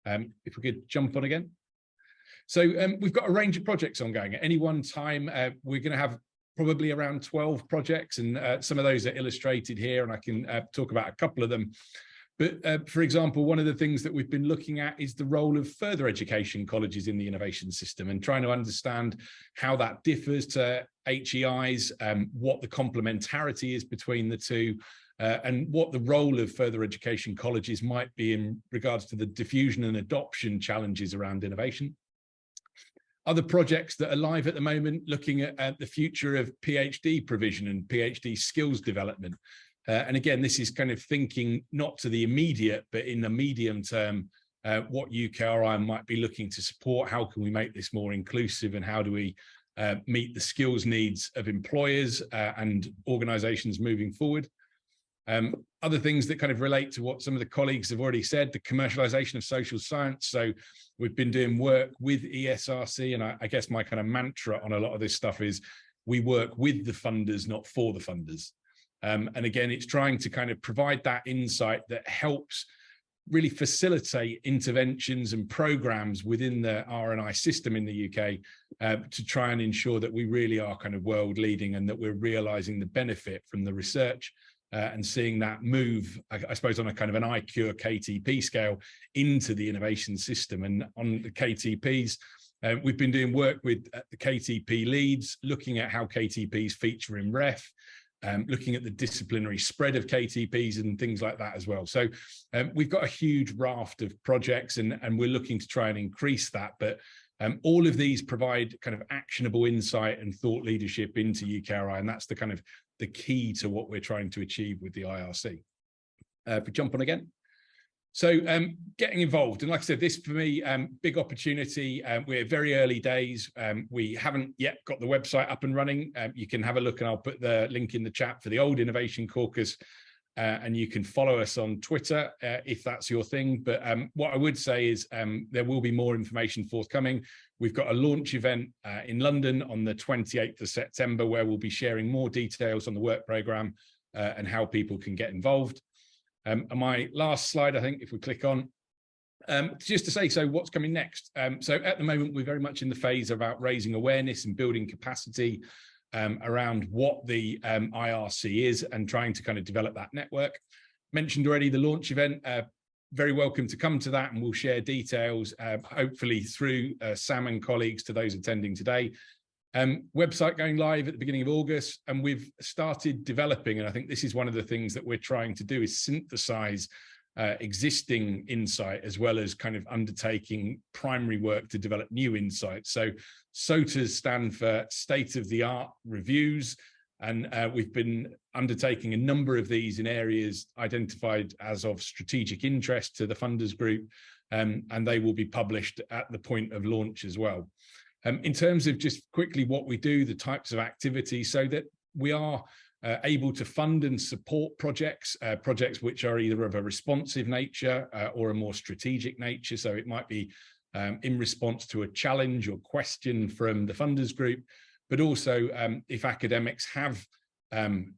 If we could jump on again. So we've got a range of projects ongoing. At any one time, we're going to have probably around 12 projects, and some of those are illustrated here, and I can talk about a couple of them. But for example, one of the things that we've been looking at is the role of further education colleges in the innovation system and trying to understand how that differs to HEIs, what the complementarity is between the two, and what the role of further education colleges might be in regards to the diffusion and adoption challenges around innovation. Other projects that are live at the moment, looking at the future of PhD provision and PhD skills development. And again, this is kind of thinking not to the immediate, but in the medium term, what UKRI might be looking to support. How can we make this more inclusive, and how do we meet the skills needs of employers and organisations moving forward? Other things that kind of relate to what some of the colleagues have already said, the commercialisation of social science. So we've been doing work with ESRC, and I guess my kind of mantra on a lot of this stuff is we work with the funders, not for the funders. And again, it's trying to kind of provide that insight that helps really facilitate interventions and programs within the R&I system in the UK to try and ensure that we really are kind of world leading and that we're realising the benefit from the research and seeing that move, I suppose, on a kind of an ICURe KTP scale into the innovation system. And on the KTPs, we've been doing work with the KTP leads, looking at how KTPs feature in REF, looking at the disciplinary spread of KTPs and things like that as well. So we've got a huge raft of projects, and we're looking to try and increase that. But all of these provide kind of actionable insight and thought leadership into UKRI, and that's the kind of the key to what we're trying to achieve with the IRC. If we jump on again. So getting involved, and like I said, this for me, big opportunity. We're very early days. We haven't yet got the website up and running. You can have a look, and I'll put the link in the chat for the old Innovation Caucus, and you can follow us on Twitter if that's your thing. But what I would say is there will be more information forthcoming. We've got a launch event in London on the 28th of September, where we'll be sharing more details on the work programme and how people can get involved. And my last slide, I think, if we click on, just to say, so what's coming next? So at the moment, we're very much in the phase about raising awareness and building capacity around what the IRC is and trying to kind of develop that network. Mentioned already the launch event. Very welcome to come to that, and we'll share details, hopefully through Sam and colleagues, to those attending today. Website going live at the beginning of August, and we've started developing, and I think this is one of the things that we're trying to do, is synthesize existing insight as well as kind of undertaking primary work to develop new insights. So SOTAs stand for state-of-the-art reviews, and we've been undertaking a number of these in areas identified as of strategic interest to the funders group, and they will be published at the point of launch as well. In terms of just quickly what we do, the types of activities, so that we are able to fund and support projects which are either of a responsive nature or a more strategic nature. So it might be in response to a challenge or question from the funders group, but also if academics have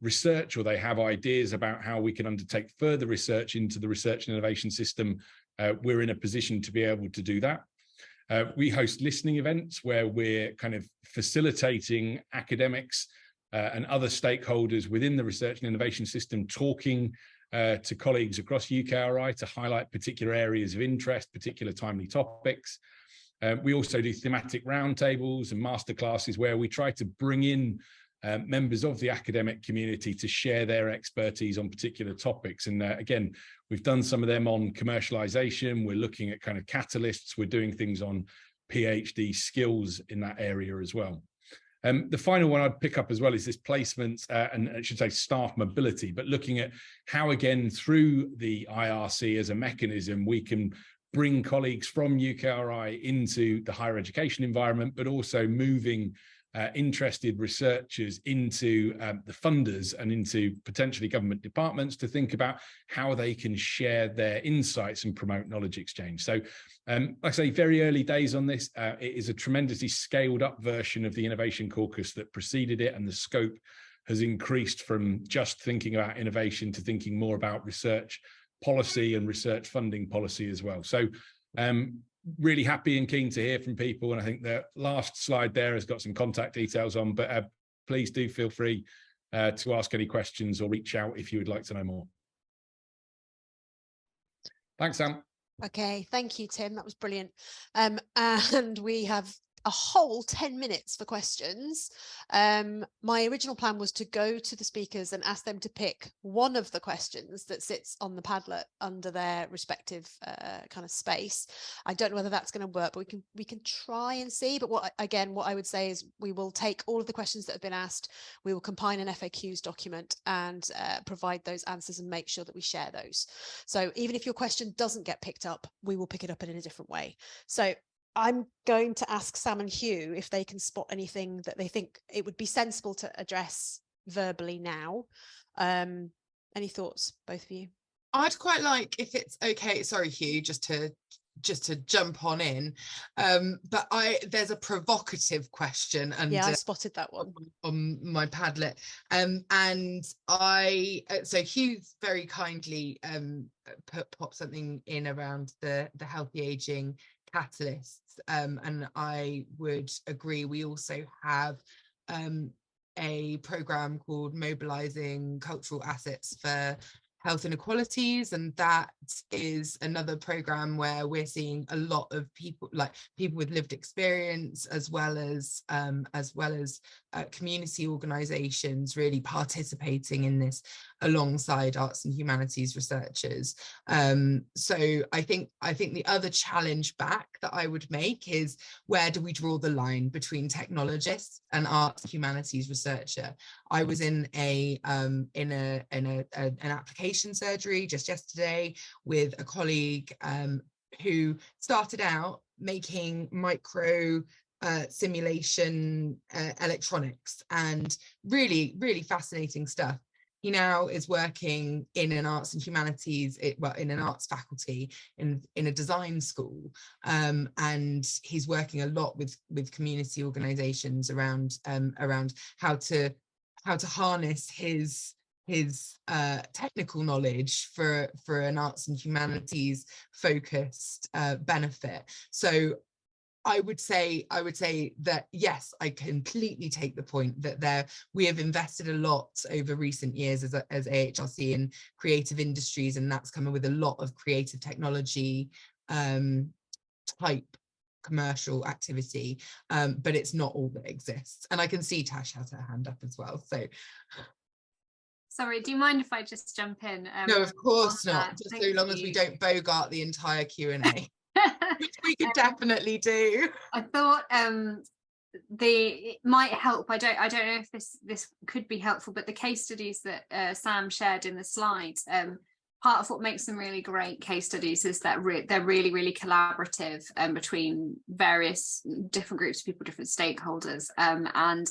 research or they have ideas about how we can undertake further research into the research and innovation system, we're in a position to be able to do that. We host listening events where we're kind of facilitating academics and other stakeholders within the research and innovation system, talking to colleagues across UKRI to highlight particular areas of interest, particular timely topics. We also do thematic roundtables and masterclasses where we try to bring in members of the academic community to share their expertise on particular topics. And again, we've done some of them on commercialization. We're looking at kind of catalysts. We're doing things on PhD skills in that area as well. The final one I'd pick up as well is this placement and I should say staff mobility, but looking at how, again, through the IRC as a mechanism, we can bring colleagues from UKRI into the higher education environment, but also moving interested researchers into the funders and into potentially government departments to think about how they can share their insights and promote knowledge exchange. So like I say, very early days on this. It is a tremendously scaled up version of the Innovation Caucus that preceded it, and the scope has increased from just thinking about innovation to thinking more about research policy and research funding policy as well. So really happy and keen to hear from people, and I think the last slide there has got some contact details on, but please do feel free to ask any questions or reach out if you would like to know more. Thanks, Sam. Okay, thank you, Tim. That was brilliant. And we have a whole 10 minutes for questions. My original plan was to go to the speakers and ask them to pick one of the questions that sits on the Padlet under their respective kind of space. I don't know whether that's going to work, but we can try and see. But what I would say is we will take all of the questions that have been asked, we will compile an FAQs document and provide those answers and make sure that we share those. So even if your question doesn't get picked up, we will pick it up in a different way. So I'm going to ask Sam and Hugh if they can spot anything that they think it would be sensible to address verbally now. Any thoughts, both of you? I'd quite like, if it's okay, sorry, Hugh, just to jump on in, but there's a provocative question, and yeah, I spotted that one on my Padlet, and so Hugh very kindly popped something in around the healthy aging catalysts, and I would agree. We also have a program called Mobilizing Cultural Assets for Health Inequalities, and that is another program where we're seeing a lot of people, like people with lived experience, as well as community organizations really participating in this alongside arts and humanities researchers. So I think the other challenge back that I would make is, where do we draw the line between technologists and arts and humanities researcher? I was in an application surgery just yesterday with a colleague who started out making micro simulation electronics, and really fascinating stuff. He now is working in an arts and humanities, in an arts faculty in a design school, and he's working a lot with community organizations around how to harness his technical knowledge for an arts and humanities focused benefit. So I would say that, yes, I completely take the point that we have invested a lot over recent years as AHRC in creative industries, and that's coming with a lot of creative technology type commercial activity, but it's not all that exists. And I can see Tash has her hand up as well. So sorry, do you mind if I just jump in? No, of course not. Just Thank so long as we don't bogart the entire Q&A. Which we could definitely do. I thought it might help. I don't know if this could be helpful, but the case studies that Sam shared in the slides, part of what makes them really great case studies is that they're really, really collaborative between various different groups of people, different stakeholders, and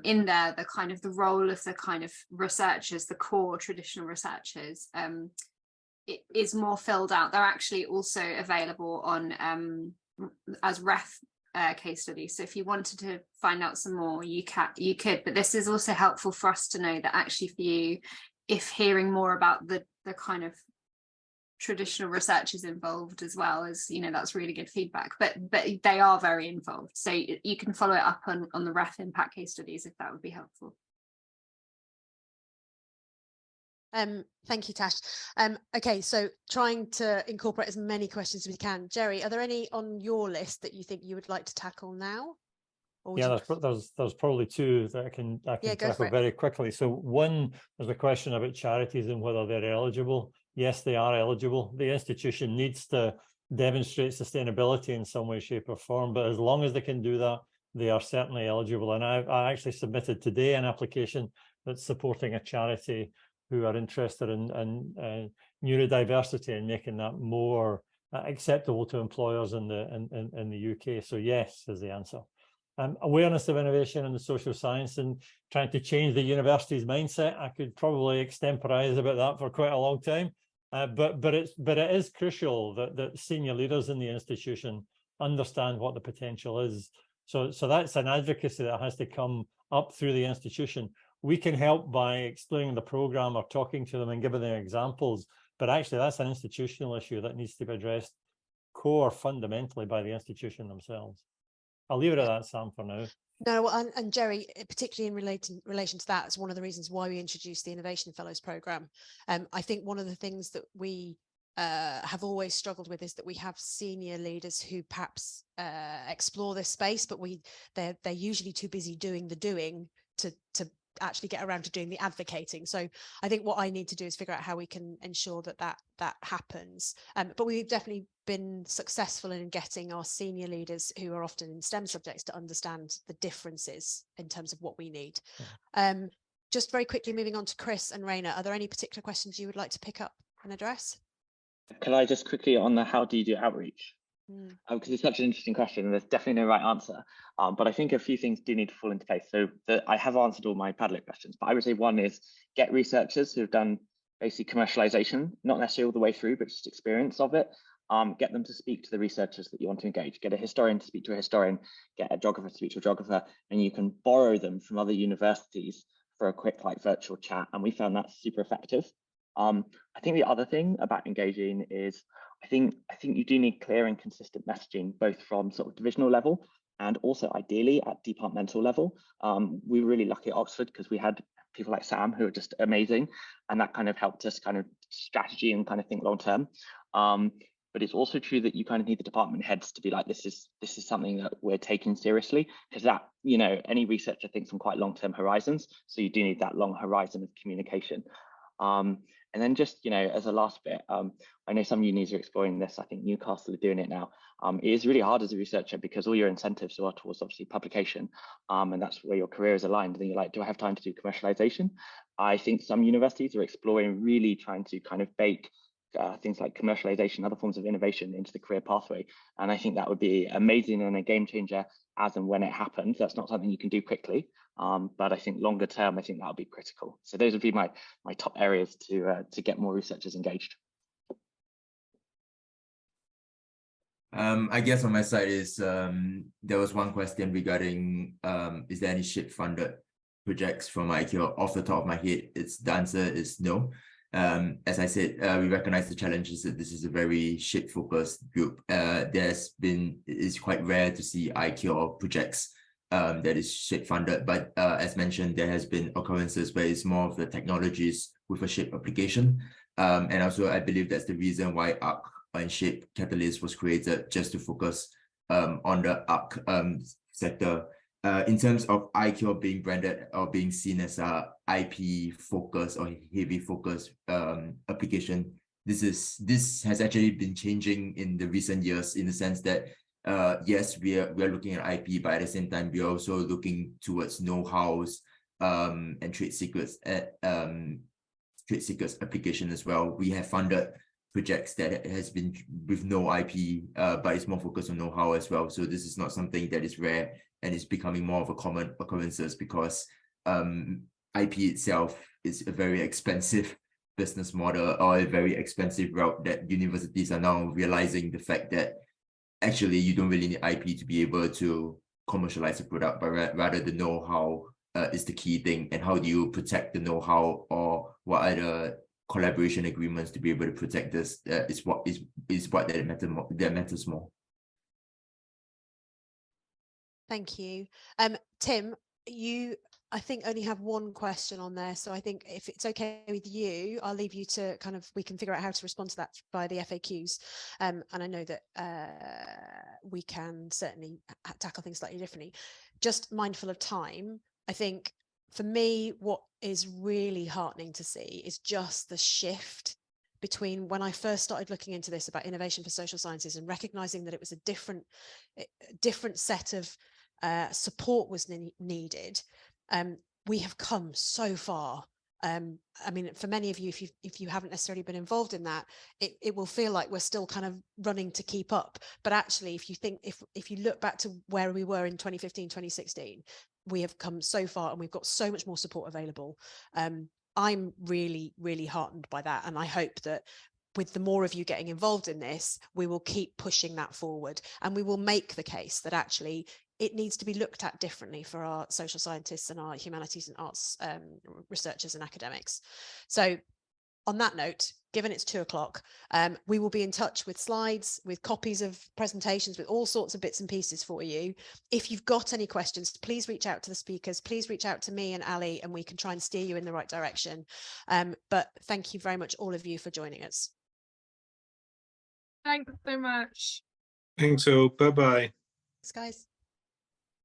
in there the role of the kind of researchers, the core traditional researchers, it is more filled out. They're actually also available on as ref case studies. So if you wanted to find out some more, you could. But this is also helpful for us to know that actually for you, if hearing more about the kind of traditional researchers involved as well, as you know, that's really good feedback. But they are very involved. So you can follow it up on the ref impact case studies if that would be helpful. Thank you, Tash. Okay, so trying to incorporate as many questions as we can. Gerry, are there any on your list that you think you would like to tackle now? Yeah, there's probably two that I can tackle very quickly. So one, there's a question about charities and whether they're eligible. Yes, they are eligible. The institution needs to demonstrate sustainability in some way, shape or form, but as long as they can do that, they are certainly eligible. And I actually submitted today an application that's supporting a charity who are interested in neurodiversity and making that more acceptable to employers in the UK. So yes is the answer. Awareness of innovation in the social science and trying to change the university's mindset. I could probably extemporize about that for quite a long time, but it is crucial that senior leaders in the institution understand what the potential is. So that's an advocacy that has to come up through the institution. We can help by explaining the program or talking to them and giving them examples, but actually that's an institutional issue that needs to be addressed core fundamentally by the institution themselves. I'll leave it at that, Sam, for now. No, and Gerry, particularly in relation to that, is one of the reasons why we introduced the Innovation Fellows programme. I think one of the things that we have always struggled with is that we have senior leaders who perhaps explore this space, but they're usually too busy doing the doing to actually get around to doing the advocating. So I think what I need to do is figure out how we can ensure that happens. But we've definitely been successful in getting our senior leaders who are often in STEM subjects to understand the differences in terms of what we need. Just very quickly moving on to Chris and Rayner, are there any particular questions you would like to pick up and address? Can I just quickly on the how do you do outreach? Because it's such an interesting question and there's definitely no right answer, but I think a few things do need to fall into place. So I have answered all my Padlet questions, but I would say one is get researchers who have done basically commercialization, not necessarily all the way through, but just experience of it. Get them to speak to the researchers that you want to engage. Get a historian to speak to a historian, get a geographer to speak to a geographer, and you can borrow them from other universities for a quick virtual chat. And we found that super effective. I think the other thing about engaging is I think you do need clear and consistent messaging, both from sort of divisional level and also ideally at departmental level. We were really lucky at Oxford because we had people like Sam who are just amazing, and that kind of helped us kind of strategy and kind of think long term. But it's also true that you kind of need the department heads to be like, this is something that we're taking seriously, because that, you know, any researcher thinks on quite long term horizons, so you do need that long horizon of communication. And then just, you know, as a last bit, I know some unis are exploring this. I think Newcastle are doing it now. It is really hard as a researcher because all your incentives are towards obviously publication, and that's where your career is aligned. And then you're like, do I have time to do commercialization? I think some universities are exploring really trying to kind of bake things like commercialization, other forms of innovation into the career pathway. And I think that would be amazing and a game changer as and when it happens. That's not something you can do quickly, but I think longer term, I think that would be critical. So those would be my top areas to get more researchers engaged. I guess on my side is there was one question regarding is there any SHIP funded projects from ICURe? Off the top of my head, the answer is no. As I said, we recognize the challenges that this is a very shape-focused group. It's quite rare to see ICURe projects that is shape-funded, but as mentioned, there has been occurrences where it's more of the technologies with a shape application. And also, I believe that's the reason why AHRC and Shape Catalyst was created, just to focus on the AHRC sector. In terms of ICURe being branded or being seen as a IP focused or heavy focused application, this has actually been changing in the recent years, in the sense that yes, we are looking at IP, but at the same time we are also looking towards know-hows and trade secrets application as well. We have funded projects that has been with no IP, but it's more focused on know-how as well. So this is not something that is rare, and it's becoming more of a common occurrences, because IP itself is a very expensive business model, or a very expensive route that universities are now realizing the fact that actually you don't really need IP to be able to commercialize a product, but rather the know-how is the key thing. And how do you protect the know-how, or what are the collaboration agreements to be able to protect this is what matters more. Thank you. Tim, you, I think, only have one question on there. So I think if it's okay with you, I'll leave you to kind of, we can figure out how to respond to that by the FAQs. And I know that we can certainly tackle things slightly differently. Just mindful of time, I think for me, what is really heartening to see is just the shift between when I first started looking into this about innovation for social sciences and recognizing that it was a different set of support was needed. We have come so far. I mean, for many of you, if you haven't necessarily been involved in that, it will feel like we're still kind of running to keep up. But actually, if you think, if you look back to where we were in 2015, 2016, we have come so far, and we've got so much more support available. I'm really, really heartened by that. And I hope that with the more of you getting involved in this, we will keep pushing that forward, and we will make the case that actually it needs to be looked at differently for our social scientists and our humanities and arts researchers and academics. So on that note, given it's 2 o'clock, we will be in touch with slides, with copies of presentations, with all sorts of bits and pieces for you. If you've got any questions, please reach out to the speakers, please reach out to me and Ali, and we can try and steer you in the right direction. But thank you very much, all of you, for joining us. Thanks so much. Thanks all. Bye-bye. Thanks, guys.